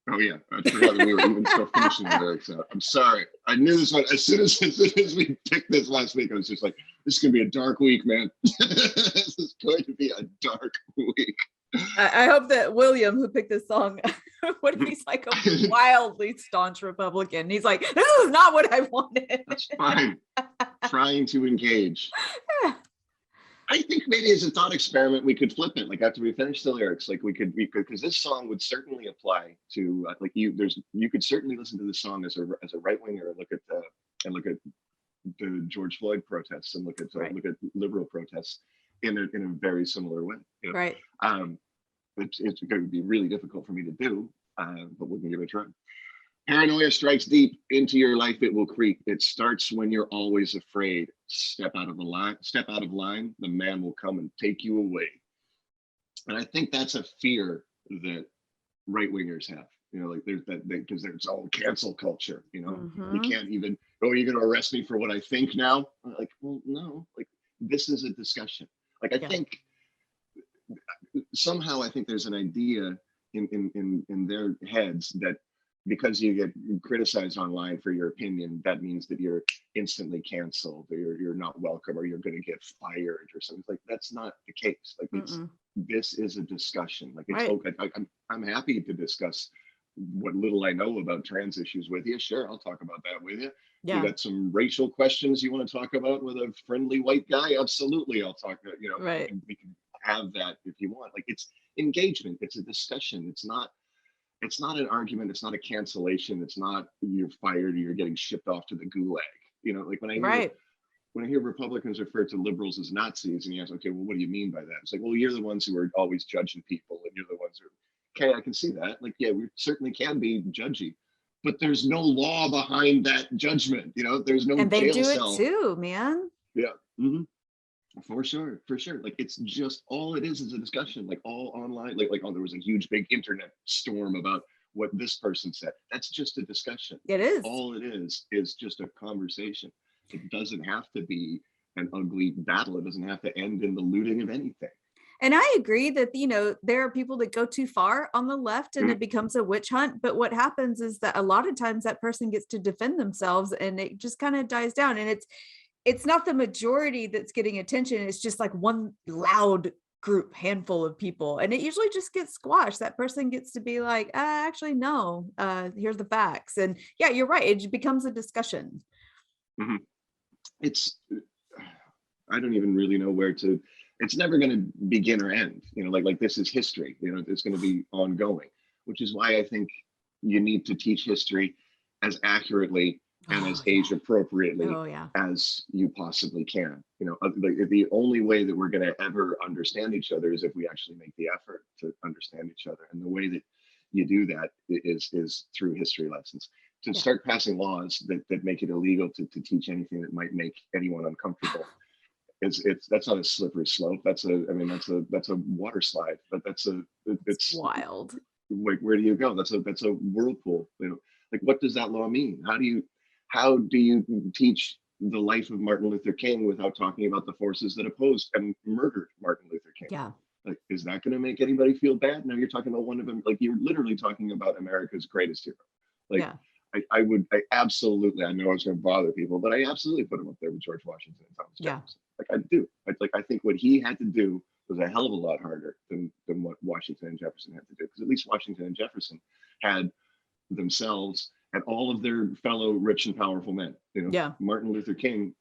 Oh yeah, I forgot that we were even still finishing the lyrics out. I'm sorry. I knew this one as soon as we picked this last week. I was just like, this is gonna be a dark week, man. This is going to be a dark week. I hope that William, who picked this song, what if he's like a wildly staunch Republican? He's like, this is not what I wanted. That's fine. Trying to engage. I think maybe as a thought experiment, we could flip it. Like, after we finish the lyrics, like we could, because this song would certainly apply to you could certainly listen to this song as a right winger and look at the George Floyd protests and look at liberal protests in a very similar way. Right. It's going to be really difficult for me to do, but we can give it a try. Paranoia strikes deep into your life. It will creep. It starts when you're always afraid. Step out of line. The man will come and take you away. And I think that's a fear that right wingers have. Like, there's that, because there's all cancel culture. You can't even. Oh, you're going to arrest me for what I think now? Like, well, no. Like, this is a discussion. Like, I think somehow there's an idea in their heads that because you get criticized online for your opinion, that means that you're instantly canceled, or you're not welcome, or you're going to get fired or something. Like, that's not the case. Like, this is a discussion. Like, it's okay. I'm happy to discuss what little I know about trans issues with you. Sure, I'll talk about that with you. You Yeah. got some racial questions you want to talk about with a friendly white guy? Absolutely, I'll talk. Right. We can have that if you want. Like, it's engagement. It's a discussion. It's not an argument. It's not a cancellation. It's not you're fired or you're getting shipped off to the gulag. Like Right. when I hear Republicans refer to liberals as Nazis, and you ask, okay, well, what do you mean by that? It's like, well, you're the ones who are always judging people, and you're the ones who, okay, I can see that. Like, yeah, we certainly can be judgy, but there's no law behind that judgment. There's no And they jail do it cell. too, man. Yeah, for sure. Like, it's just all it is a discussion, like all online. Like, oh, there was a huge big internet storm about what this person said. That's just a discussion. It is. All it is just a conversation. It doesn't have to be an ugly battle. It doesn't have to end in the looting of anything. And I agree that, there are people that go too far on the left and it becomes a witch hunt. But what happens is that a lot of times that person gets to defend themselves and it just kind of dies down. And it's not the majority that's getting attention. It's just like one loud group, handful of people. And it usually just gets squashed. That person gets to be like, actually, no, here's the facts. And yeah, you're right. It becomes a discussion. Mm-hmm. I don't even really know it's never going to begin or end, like this is history, it's going to be ongoing, which is why I think you need to teach history as accurately and as age appropriately as you possibly can. The only way that we're going to ever understand each other is if we actually make the effort to understand each other. And the way that you do that is through history lessons. To start passing laws that make it illegal to teach anything that might make anyone uncomfortable. That's not a slippery slope. That's a water slide. But it's wild. Like, where do you go? That's a whirlpool. Like, what does that law mean? How do you teach the life of Martin Luther King without talking about the forces that opposed and murdered Martin Luther King? Yeah. Like, is that going to make anybody feel bad? No, you're talking about one of them. Like, you're literally talking about America's greatest hero. Like, I absolutely, I know it's going to bother people, but I absolutely put him up there with George Washington and Thomas Jefferson. Like, I do. I think what he had to do was a hell of a lot harder than what Washington and Jefferson had to do. Because at least Washington and Jefferson had themselves and all of their fellow rich and powerful men. Martin Luther King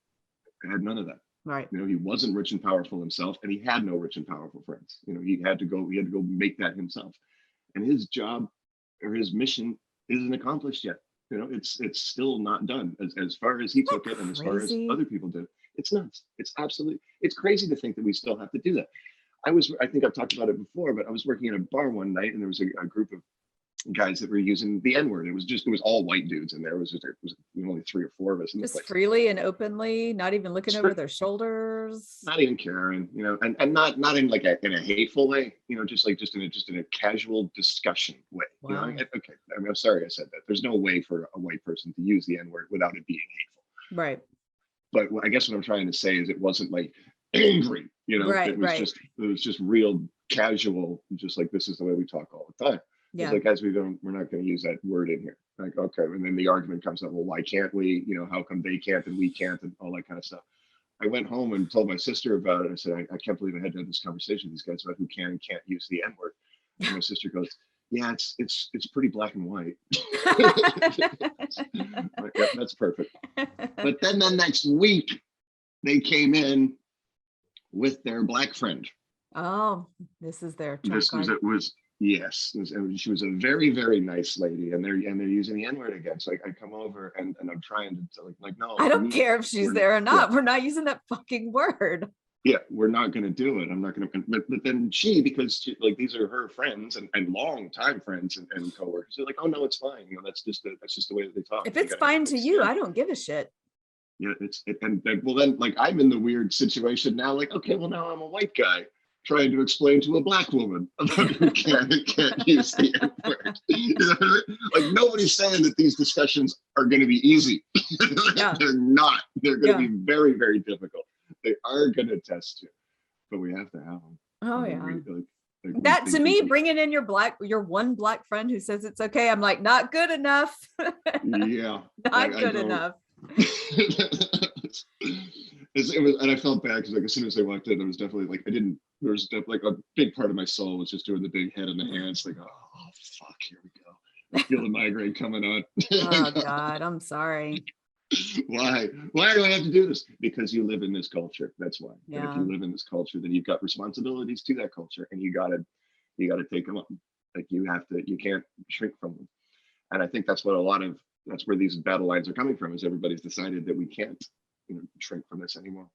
had none of that. Right. He wasn't rich and powerful himself, and he had no rich and powerful friends. He had to go make that himself. And his job or his mission isn't accomplished yet. It's still not done as far as he took it and as far as other people did. It's nuts. It's crazy to think that we still have to do that. I think I've talked about it before, but I was working in a bar one night and there was a group of guys that were using the N-word. It was all white dudes in there. It was only 3 or 4 of us in the place. Freely and openly, not even looking over their shoulders. Not even caring, and not in like in a hateful way, just in a casual discussion way. Wow. Okay. I mean, I'm sorry I said that. There's no way for a white person to use the N-word without it being hateful. Right. But I guess what I'm trying to say is it wasn't like angry, Right, it was just real casual, just like this is the way we talk all the time. Yeah. It's like, guys, we're not going to use that word in here. Like, okay. And then the argument comes up, well, why can't we? How come they can't and we can't and all that kind of stuff. I went home and told my sister about it. I said, I can't believe I had to have this conversation with these guys about who can and can't use the N-word. And my sister goes, yeah, it's pretty black and white. Like, yeah, that's perfect. But then the next week, they came in with their black friend. Oh, this is their Yes, and she was a very, very nice lady, and they're using the N-word again. So I come over and I'm trying to like no. I don't care if she's there or not. Yeah. We're not using that fucking word. Yeah, we're not going to do it. I'm not going to. But then because these are her friends and long time friends and coworkers. They're like, oh no, it's fine. That's just the way that they talk. If it's fine to you, I don't give a shit. Yeah, and well then like I'm in the weird situation now. Like, okay, well now I'm a white guy trying to explain to a black woman about who can't use the N-word. Like, nobody's saying that these discussions are going to be easy. Yeah. They're not. They're going to be very, very difficult. They are going to test you, but we have to have them. Oh yeah. That to me, bringing in your one black friend who says it's okay. I'm like, not good enough. Yeah, not good enough. It was, and I felt bad because as soon as they walked in, there was definitely there was a big part of my soul was just doing the big head and the hands, like, oh fuck, here we go. I feel the migraine coming on. Oh God, I'm sorry. Why? Why do I have to do this? Because you live in this culture. That's why. And if Yeah. you live in this culture, then you've got responsibilities to that culture, and you gotta take them up. Like you can't shrink from them. And I think that's where these battle lines are coming from. Is everybody's decided that we can't, shrink from this anymore.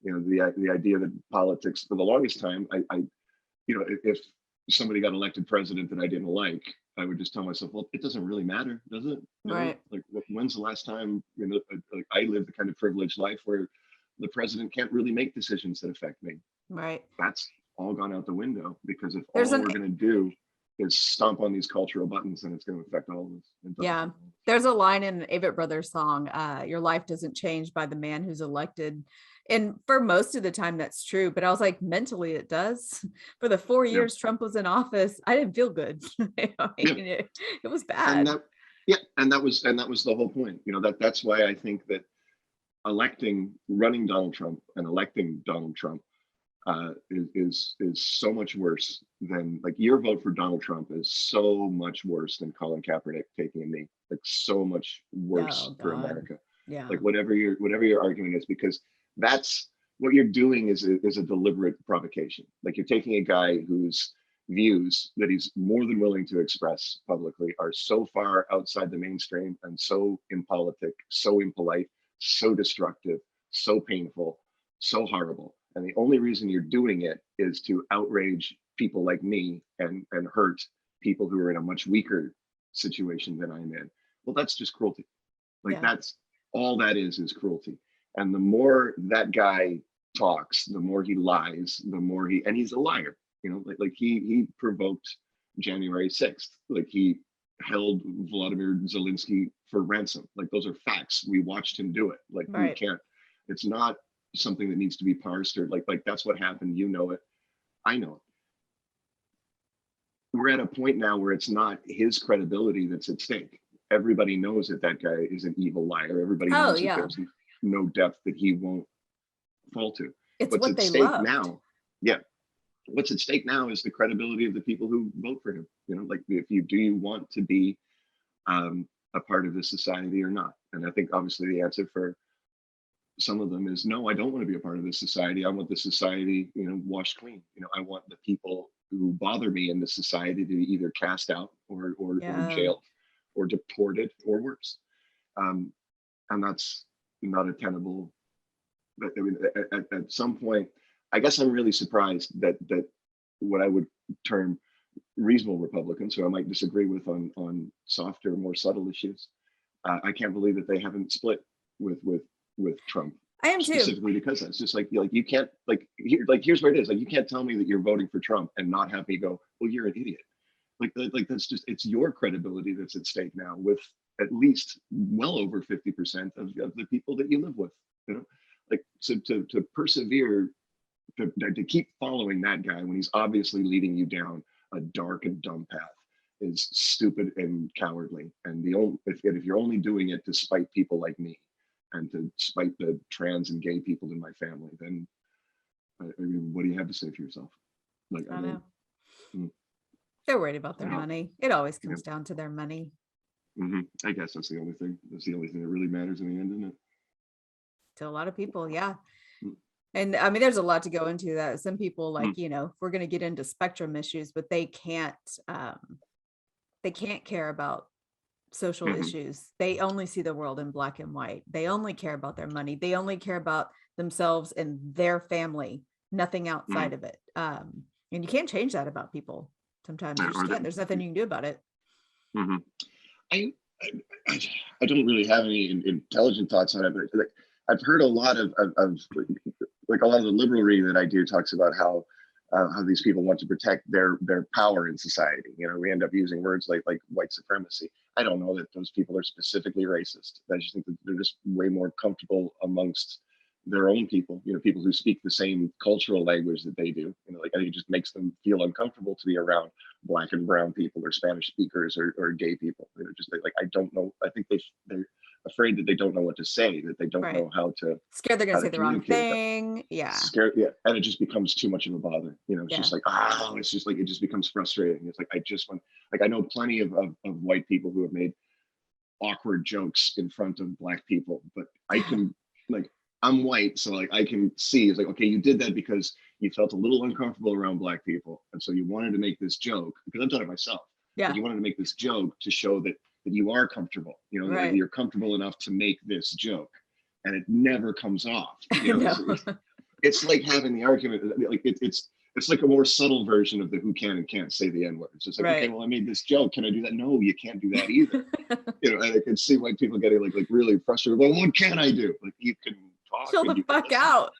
The idea that politics for the longest time, if somebody got elected president that I didn't like, I would just tell myself, well, it doesn't really matter, does it? Right. Like, when's the last time, like I lived the kind of privileged life where the president can't really make decisions that affect me. Right. That's all gone out the window, because if There's all an we're going to do is stomp on these cultural buttons, then it's going to affect all of us. Yeah. There's a line in an Avett Brothers song, your life doesn't change by the man who's elected. And for most of the time, that's true. But I was like, mentally, it does. For the 4 Yeah. years Trump was in office, I didn't feel good. It was bad. And that was the whole point. That's why I think that running Donald Trump and electing Donald Trump is so much worse than, like, your vote for Donald Trump is so much worse than Colin Kaepernick taking a knee. Like, so much worse Oh, for God. America. Yeah. Like, whatever your argument is, because that's what you're doing is a deliberate provocation. Like, you're taking a guy whose views that he's more than willing to express publicly are so far outside the mainstream and so impolitic, so impolite, so destructive, so painful, so horrible. And the only reason you're doing it is to outrage people like me and hurt people who are in a much weaker situation than I'm in. Well, that's just cruelty. Like, Yeah. that's all that is cruelty. And the more that guy talks, the more he lies, and he's a liar. Like he provoked January 6th. Like, he held Vladimir Zelensky for ransom. Like, those are facts. We watched him do it. Like, Right. we can't, it's not something that needs to be parsed, or like that's what happened. You know it. I know it. We're at a point now where it's not his credibility that's at stake. Everybody knows that guy is an evil liar. Everybody Oh, knows yeah. that there's no depth that he won't fall to. It's What's what at they stake loved. now? Yeah. What's at stake now is the credibility of the people who vote for him. Like, do you want to be a part of this society or not? And I think obviously the answer for some of them is no. I don't want to be a part of this society. I want the society, washed clean. I want the people who bother me in this society to be either cast out or Yeah. jailed or deported or worse. And that's not a tenable. But I mean, at some point, I guess I'm really surprised that what I would term reasonable Republicans, who I might disagree with on softer, more subtle issues, I can't believe that they haven't split with Trump. I am too. Specifically because it's just like you can't, here's where it is. Like, you can't tell me that you're voting for Trump and not have me go, well, you're an idiot. Like that's just, it's your credibility that's at stake now, with at least well over 50% of the people that you live with. Like, so to persevere, to keep following that guy when he's obviously leading you down a dark and dumb path is stupid and cowardly. And if you're only doing it to spite people like me and to spite the trans and gay people in my family, then I mean, what do you have to say for yourself? Like, I know. mm. They're worried about their Yeah. money. It always comes down to their money. I guess that's the only thing. That's the only thing that really matters in the end, isn't it? To a lot of people, yeah. Mm. And I mean, there's a lot to go into that. Some people, like, Mm. we're going to get into spectrum issues, but they can't care about social Mhm. issues. They only see the world in black and white. They only care about their money. They only care about themselves and their family, nothing outside of it. And you can't change that about people. Sometimes you Or just that- can't. There's nothing you can do about it. Mhm. I don't really have any intelligent thoughts on it, but like, I've heard a lot of like a lot of the liberal reading that I do talks about how these people want to protect their power in society. We end up using words like white supremacy. I don't know that those people are specifically racist. I just think that they're just way more comfortable amongst their own people, people who speak the same cultural language that they do. Like, I think it just makes them feel uncomfortable to be around Black and brown people or Spanish speakers or gay people. Just like, I don't know. I think they're afraid that they don't know what to say, that they don't Right. know how to Scared they're gonna how to say the wrong communicate with them. thing. Yeah. Scared, yeah, and it just becomes too much of a bother. It's Yeah. just like, it's just like, it just becomes frustrating. It's like, I just want, like, I know plenty of white people who have made awkward jokes in front of Black people, but I can, like, I'm white, so like I can see, it's like, okay, you did that because you felt a little uncomfortable around Black people, and so you wanted to make this joke, because I've done it myself. Yeah. Like, you wanted to make this joke to show that you are comfortable, that Right. you're comfortable enough to make this joke, and it never comes off. No. It's like having the argument, like it's like a more subtle version of the who can and can't say the N-word. It's just like, Right. okay, well, I made this joke. Can I do that? No, you can't do that either. And I can see white people getting like really frustrated. Well, what can I do? Like, you can talk. Chill the fuck out.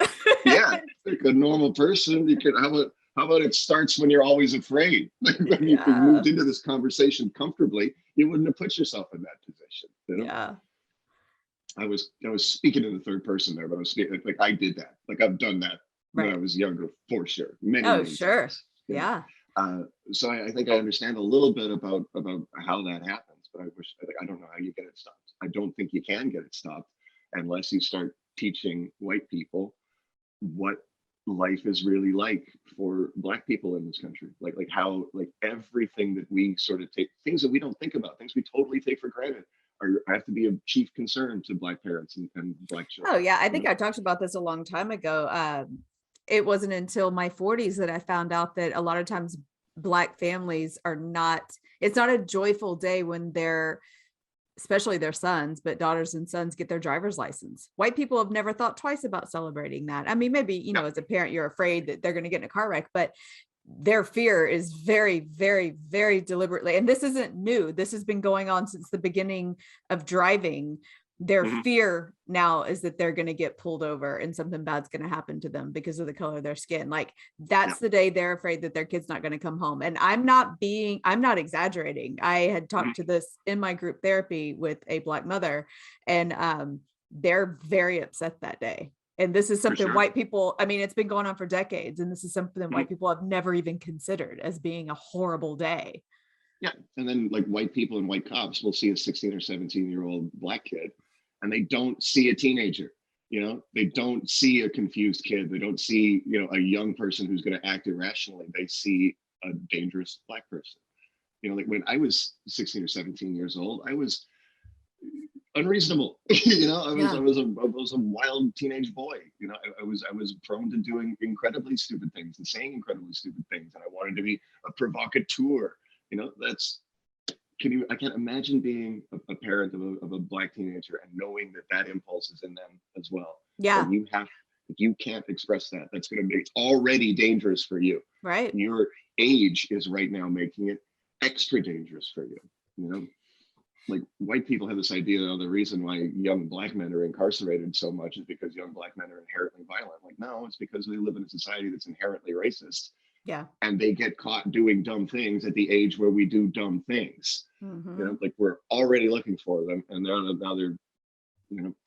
Yeah, like a normal person. You can. How about it starts when you're always afraid? Like, when you moved into this conversation comfortably, you wouldn't have put yourself in that position. Yeah. I was speaking in the third person there, but I was speaking like I did that. Like, I've done that when I was younger, for sure. Many sure. times, Yeah. So I think I understand a little bit about how that happens, but I don't know how you get it stopped. I don't think you can get it stopped unless you start teaching white people what life is really like for Black people in this country. Like how, like, everything that we sort of take, things that we don't think about, things we totally take for granted, have to be of chief concern to Black parents and Black children. Oh yeah, I think I talked about this a long time ago. It wasn't until my 40s that I found out that a lot of times Black families are not, it's not a joyful day when especially their sons, but daughters and sons get their driver's license. White people have never thought twice about celebrating that. I mean, maybe, as a parent, you're afraid that they're going to get in a car wreck, but their fear is very, very, very deliberately. And this isn't new. This has been going on since the beginning of driving. Their fear now is that they're going to get pulled over and something bad's going to happen to them because of the color of their skin. Like, that's the day they're afraid that their kid's not going to come home. And I'm not exaggerating. I had talked to this in my group therapy with a Black mother, and they're very upset that day. And this is something white people, I mean, it's been going on for decades, and this is something that white people have never even considered as being a horrible day. Yeah. And then, like, white people and white cops will see a 16 or 17-year-old Black kid, and they don't see a teenager. They don't see a confused kid. They don't see, a young person who's going to act irrationally. They see a dangerous Black person. Like, when I was 16 or 17 years old, I was unreasonable. I was a wild teenage boy. I was prone to doing incredibly stupid things and saying incredibly stupid things, and I wanted to be a provocateur. I can't imagine being a parent of a Black teenager and knowing that impulse is in them as well. Yeah. And if you can't express that, that's going to make it already dangerous for you. Right. Your age is right now making it extra dangerous for you. Like, white people have this idea that the reason why young Black men are incarcerated so much is because young Black men are inherently violent. Like, no, it's because they live in a society that's inherently racist. Yeah. And they get caught doing dumb things at the age where we do dumb things. Like, we're already looking for them, and now they're,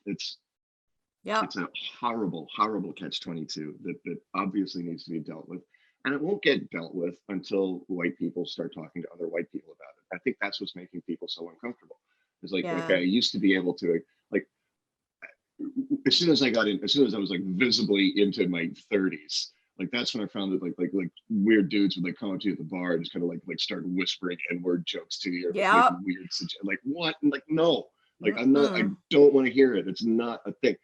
it's a horrible, horrible catch-22 that obviously needs to be dealt with. And it won't get dealt with until white people start talking to other white people about it. I think that's what's making people so uncomfortable. It's like, okay, I used to be able to, like, as soon as I was like visibly into my 30s, like, that's when I found that like weird dudes would like come up to you at the bar and just kind of like start whispering N-word jokes to you, or weird, like, what? And like, no, like, I don't want to hear it. It's not a thing.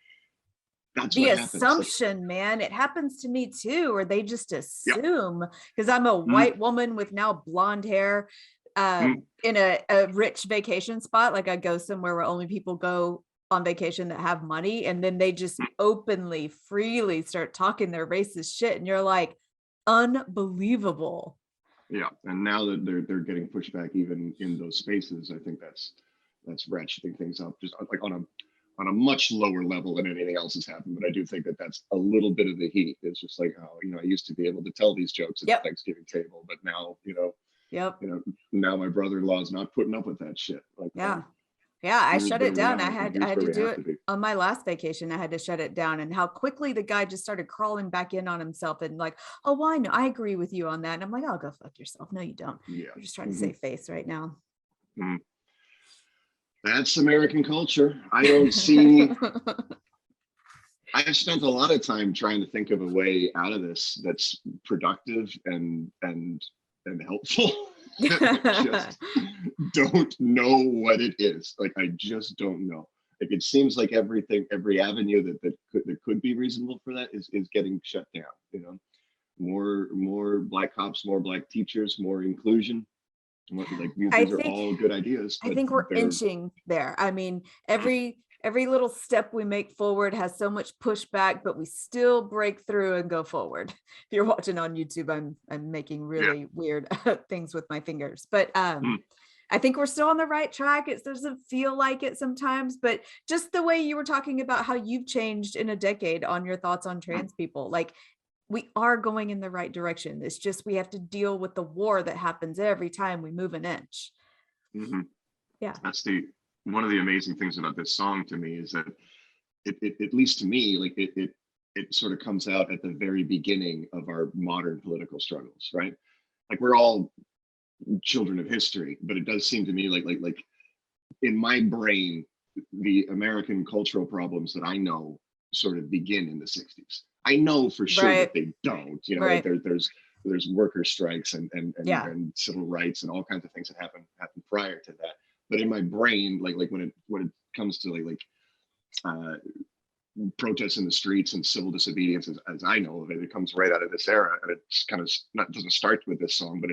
That's the what assumption, man. It happens to me too, or they just assume, because I'm a white woman with now blonde hair, in a rich vacation spot. Like, I go somewhere where only people go on vacation that have money, and then they just openly, freely start talking their racist shit, and you're like, unbelievable. Yeah, and now that they're getting pushed back even in those spaces, I think that's ratcheting things up, just like on a much lower level than anything else has happened. But I do think that that's a little bit of the heat. It's just like, oh, I used to be able to tell these jokes at the Thanksgiving table, but now, now my brother-in-law is not putting up with that shit. Like, Yeah, I shut But it in down. reality, I here's had where to we do have it to be. on my last vacation. I had to shut it down, and how quickly the guy just started crawling back in on himself and like, oh, well, I know, I agree with you on that. And I'm like, oh, go fuck yourself. No, you don't. Yeah. You're just trying to Mhm. save face right now. Mhm. That's American culture. I don't see. I've spent a lot of time trying to think of a way out of this that's productive and helpful. I just don't know what it is. Like I just don't know. Like it seems like every avenue that could be reasonable for that is getting shut down. You know, more black cops, more black teachers, more inclusion. Like I these are think all good ideas, I but think we're they're inching there. I mean, every little step we make forward has so much pushback, but we still break through and go forward. If you're watching on YouTube, I'm making yeah. really weird things with my fingers, but Mm. I think we're still on the right track. It doesn't feel like it sometimes, but just the way you were talking about how you've changed in a decade on your thoughts on trans people, like we are going in the right direction. It's just we have to deal with the war that happens every time we move an inch. Mhm. Yeah. That's the one of the amazing things about this song to me is that it at least to me, like it sort of comes out at the very beginning of our modern political struggles, right? Like we're all children of history, but it does seem to me like in my brain, the American cultural problems that I know sort of begin in the 60s. I know for sure Right. that they don't, you know, like Right. there's worker strikes Yeah. and civil rights and all kinds of things that happen prior to that. But in my brain, like when it comes to uh, protests in the streets and civil disobedience, as I know of it, it comes right out of this era, and it's kind of not doesn't start with this song, but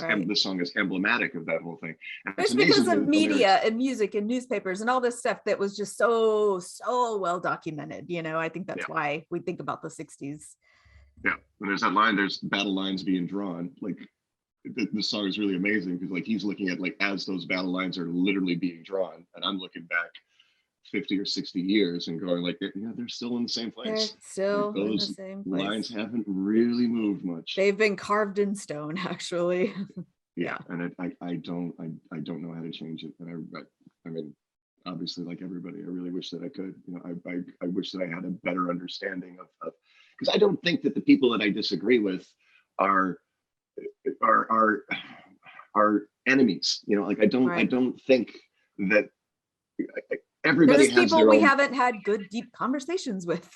Right. this song is emblematic of that whole thing. And it's It's because amazing of the media lyrics. and music and newspapers and all this stuff that was just so well documented. You know, I think Yeah, that's why we think about the 60s. yeah. And there's that line. There's battle lines being drawn. Like the song is really amazing because like he's looking at like as those battle lines are literally being drawn, and I'm looking back 50 or 60 years and going like, yeah, they're still in the same They're place. Like still in the those same lines place. haven't really moved much. They've been carved in stone, actually. Yeah, Yeah. and I don't know how to change it. And I mean, obviously, like everybody, I really wish that I could. You know, I wish that I had a better understanding of because I don't think that the people that I disagree with are are are are enemies. You know, like I Right. don't think that They're everybody just has people their we own. haven't had good, deep conversations with.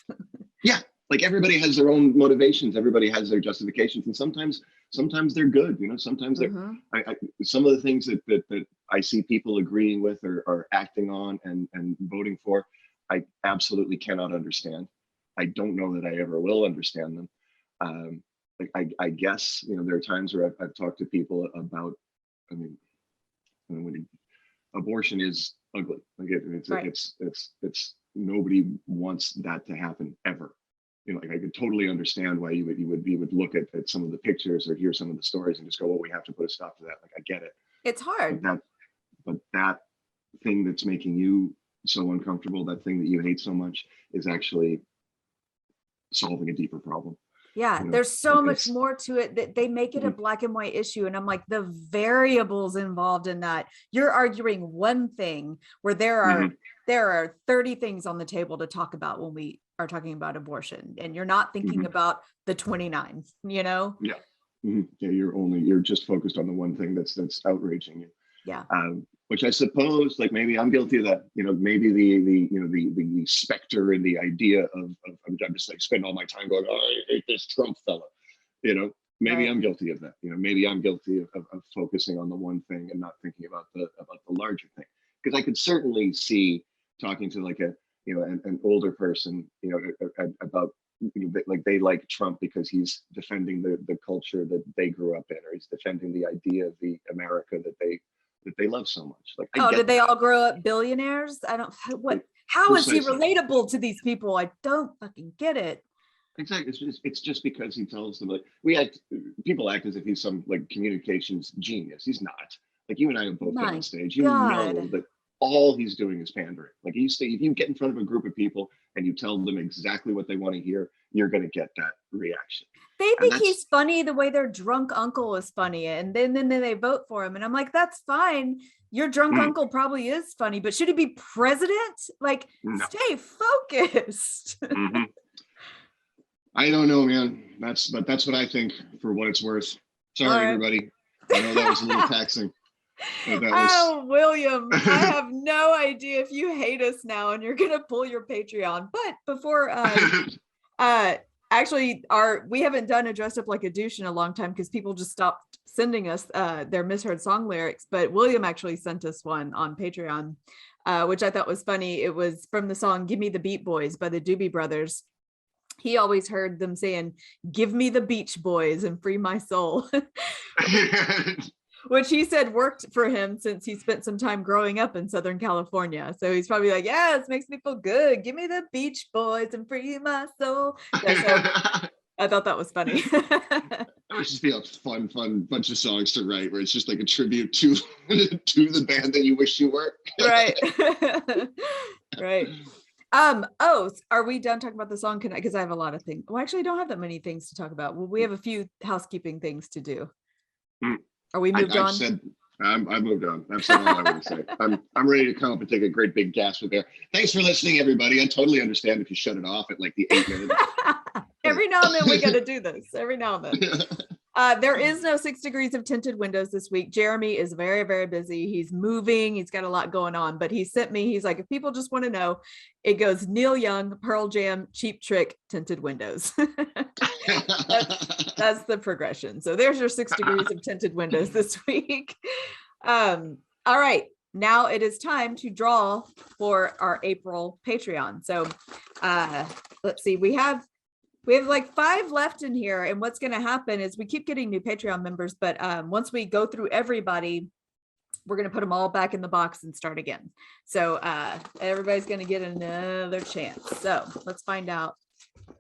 Yeah, like everybody has their own motivations, everybody has their justifications, and sometimes they're good, you know, sometimes they're Mm-hmm. I some of the things that I see people agreeing with or acting on and voting for, I absolutely cannot understand. I don't know that I ever will understand them. Like I guess, you know, there are times where I've talked to people about, I mean, when abortion is ugly. Like Right. it's nobody wants that to happen ever. You know, like I could totally understand why you would look at some of the pictures or hear some of the stories and just go, well, we have to put a stop to that. Like I get it, It's but hard. that thing that's making you so uncomfortable, that thing that you hate so much, is actually solving a deeper problem. Yeah, You know, there's so much it's more to it that they make it a mhm, black and white issue. And I'm like, the variables involved in that. You're arguing one thing where mhm, there are 30 things on the table to talk about when we are talking about abortion. And you're not thinking mhm, about the 29, you know? yeah, mhm. Yeah. You're just focused on the one thing that's outraging you. Yeah. Which I suppose, like maybe I'm guilty of that. You know, maybe the you know the specter and the idea of I'm just like spend all my time going, oh, I hate this Trump fella. You know, maybe Right. I'm guilty of that. You know, maybe I'm guilty of focusing on the one thing and not thinking about the larger thing. Because I could certainly see talking to like a you know an older person, you know, about you know, like they like Trump because he's defending the culture that they grew up in, or he's defending the idea of the America that they love so much. Like I Oh, get did they that. all grow up billionaires? I don't, what, Like, how is he precisely. relatable to these people? I don't fucking get it. Exactly. It's just because he tells them like we act people act as if he's some like communications genius. He's not. Like you and I have both been on My stage. You know God. that all he's doing is pandering. Like you say, if you get in front of a group of people and you tell them exactly what they want to hear, you're going to get that reaction. They And think that's- he's funny the way their drunk uncle is funny, and then they vote for him. And I'm like, that's fine. Your drunk uncle probably is funny, but should he be president? Like, No. stay focused. Mhm. I don't know, man. That's what I think, for what it's worth. Sorry, All right. everybody. I know that was a little taxing. But that was... Oh, William, I have no idea if you hate us now and you're gonna pull your Patreon. But before actually we haven't done a dressed up like a douche in a long time because people just stopped sending us their misheard song lyrics. But William actually sent us one on Patreon, which I thought was funny. It was from the song "Give Me the Beat Boys" by the Doobie Brothers. He always heard them saying, "Give me the Beach Boys and free my soul," which he said worked for him since he spent some time growing up in Southern California. So he's probably like, yeah, this makes me feel good. Give me the Beach Boys and free my soul. Yeah, so I thought that was funny. That would just be a fun bunch of songs to write, where it's just like a tribute to the band that you wish you were. Right. Right. Oh, are we done talking about the song? Because I have a lot of things. Well, actually, I don't have that many things to talk about. Well, we have a few housekeeping things to do. Are we moved on? I moved on. That's all I want to say. I'm ready to come up and take a great big gasp with there. Thanks for listening, everybody. I totally understand if you shut it off at like the 8 minutes. Every now and then we got to do this. Every now and then. There is no 6 degrees of tinted windows this week. Jeremy is very, very busy. He's moving. He's got a lot going on, but he sent me, he's like, if people just want to know, it goes Neil Young, Pearl Jam, Cheap Trick, tinted windows. That's the progression. So there's your 6 degrees of tinted windows this week. All right. Now it is time to draw for our April Patreon. So let's see. We have like 5 left in here, and what's going to happen is we keep getting new Patreon members, but once we go through everybody, we're going to put them all back in the box and start again. So everybody's going to get another chance. So let's find out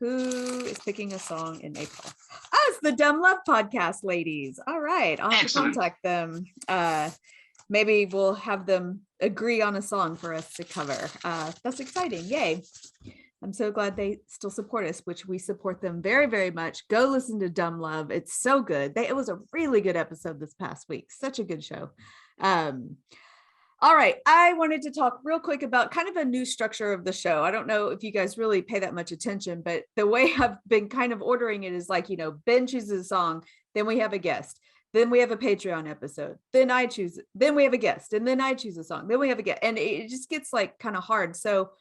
who is picking a song in April. Oh, it's the Dumb Love Podcast ladies. All right, I'll have to contact them. Maybe we'll have them agree on a song for us to cover. That's exciting. Yay. I'm so glad they still support us, which we support them very, very much. Go listen to Dumb Love. It's so good. It was a really good episode this past week. Such a good show. All right. I wanted to talk real quick about kind of a new structure of the show. I don't know if you guys really pay that much attention, but the way I've been kind of ordering it is like, Ben chooses a song, then we have a guest. Then we have a Patreon episode. Then I choose, then we have a guest, and then I choose a song. Then we have a guest. And it just gets like kind of hard. So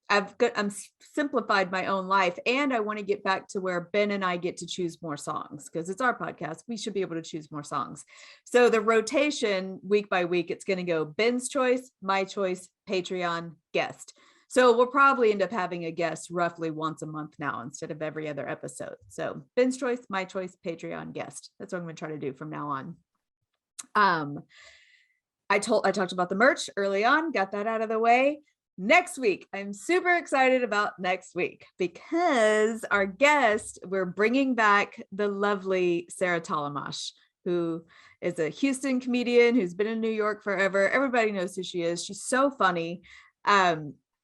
I'm simplified my own life, and I want to get back to where Ben and I get to choose more songs, because it's our podcast. We should be able to choose more songs. So the rotation week by week, it's going to go Ben's choice, my choice, Patreon, guest. So we'll probably end up having a guest roughly once a month now instead of every other episode. So Ben's choice, my choice, Patreon, guest. That's what I'm going to try to do from now on. I talked about the merch early on, got that out of the way. Next week, I'm super excited about next week because our guest, we're bringing back the lovely Sarah Talamash, who is a Houston comedian who's been in New York forever. Everybody knows who she is. She's so funny.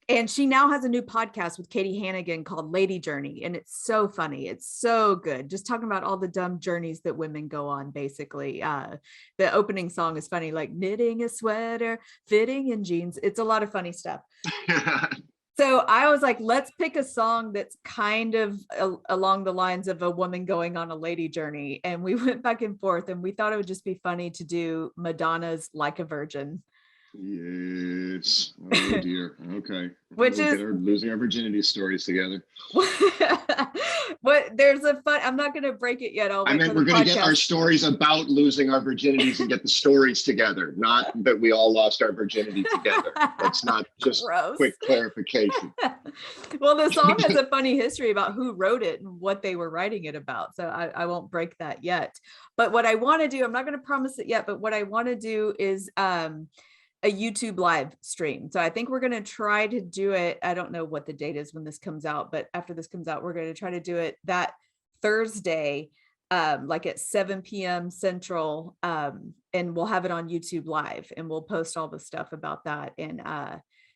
And she now has a new podcast with Katie Hannigan called Lady Journey. And it's so funny. It's so good. Just talking about all the dumb journeys that women go on, basically. The opening song is funny, like knitting a sweater, fitting in jeans. It's a lot of funny stuff. So I was like, let's pick a song that's kind of along the lines of a woman going on a lady journey. And we went back and forth, and we thought it would just be funny to do Madonna's Like a Virgin. Yes. Oh dear. Okay. Which we'll is get our losing our virginity stories together. But there's a fun. I'm not going to break it yet. I meant we're going to get our stories about losing our virginities and get the stories together. Not that we all lost our virginity together. That's not just Gross. Quick clarification. Well, the song has a funny history about who wrote it and what they were writing it about. So I won't break that yet. But what I want to do, I'm not going to promise it yet, but what I want to do is a YouTube live stream. So I think we're going to try to do it. I don't know what the date is when this comes out, but after this comes out, we're going to try to do it that Thursday, like at 7 p.m. Central. And we'll have it on YouTube live, and we'll post all the stuff about that. And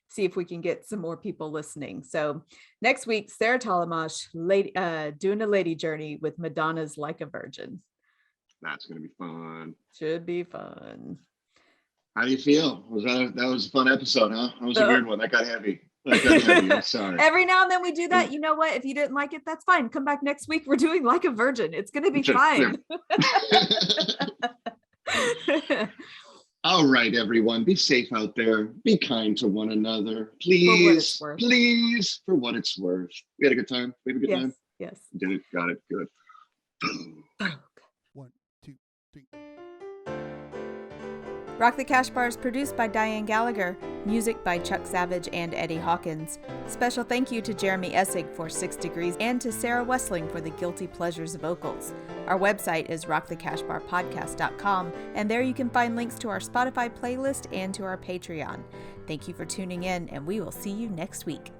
see if we can get some more people listening. So next week, Sarah Talamash doing a lady journey with Madonna's Like a Virgin. That's going to be fun. Should be fun. How do you feel? That was a fun episode, huh? That was a weird one. That got heavy. I'm sorry. Every now and then we do that. You know what? If you didn't like it, that's fine. Come back next week. We're doing Like a Virgin. It's going to be fine. All right, everyone. Be safe out there. Be kind to one another. Please. Please. For what it's worth. We had a good time. We had a good time. Yes. Did it. Got it. Good. 1, 2, 3. Rock the Cash Bar is produced by Diane Gallagher, music by Chuck Savage and Eddie Hawkins. Special thank you to Jeremy Essig for 6 Degrees and to Sarah Wessling for the Guilty Pleasures vocals. Our website is rockthecashbarpodcast.com, and there you can find links to our Spotify playlist and to our Patreon. Thank you for tuning in, and we will see you next week.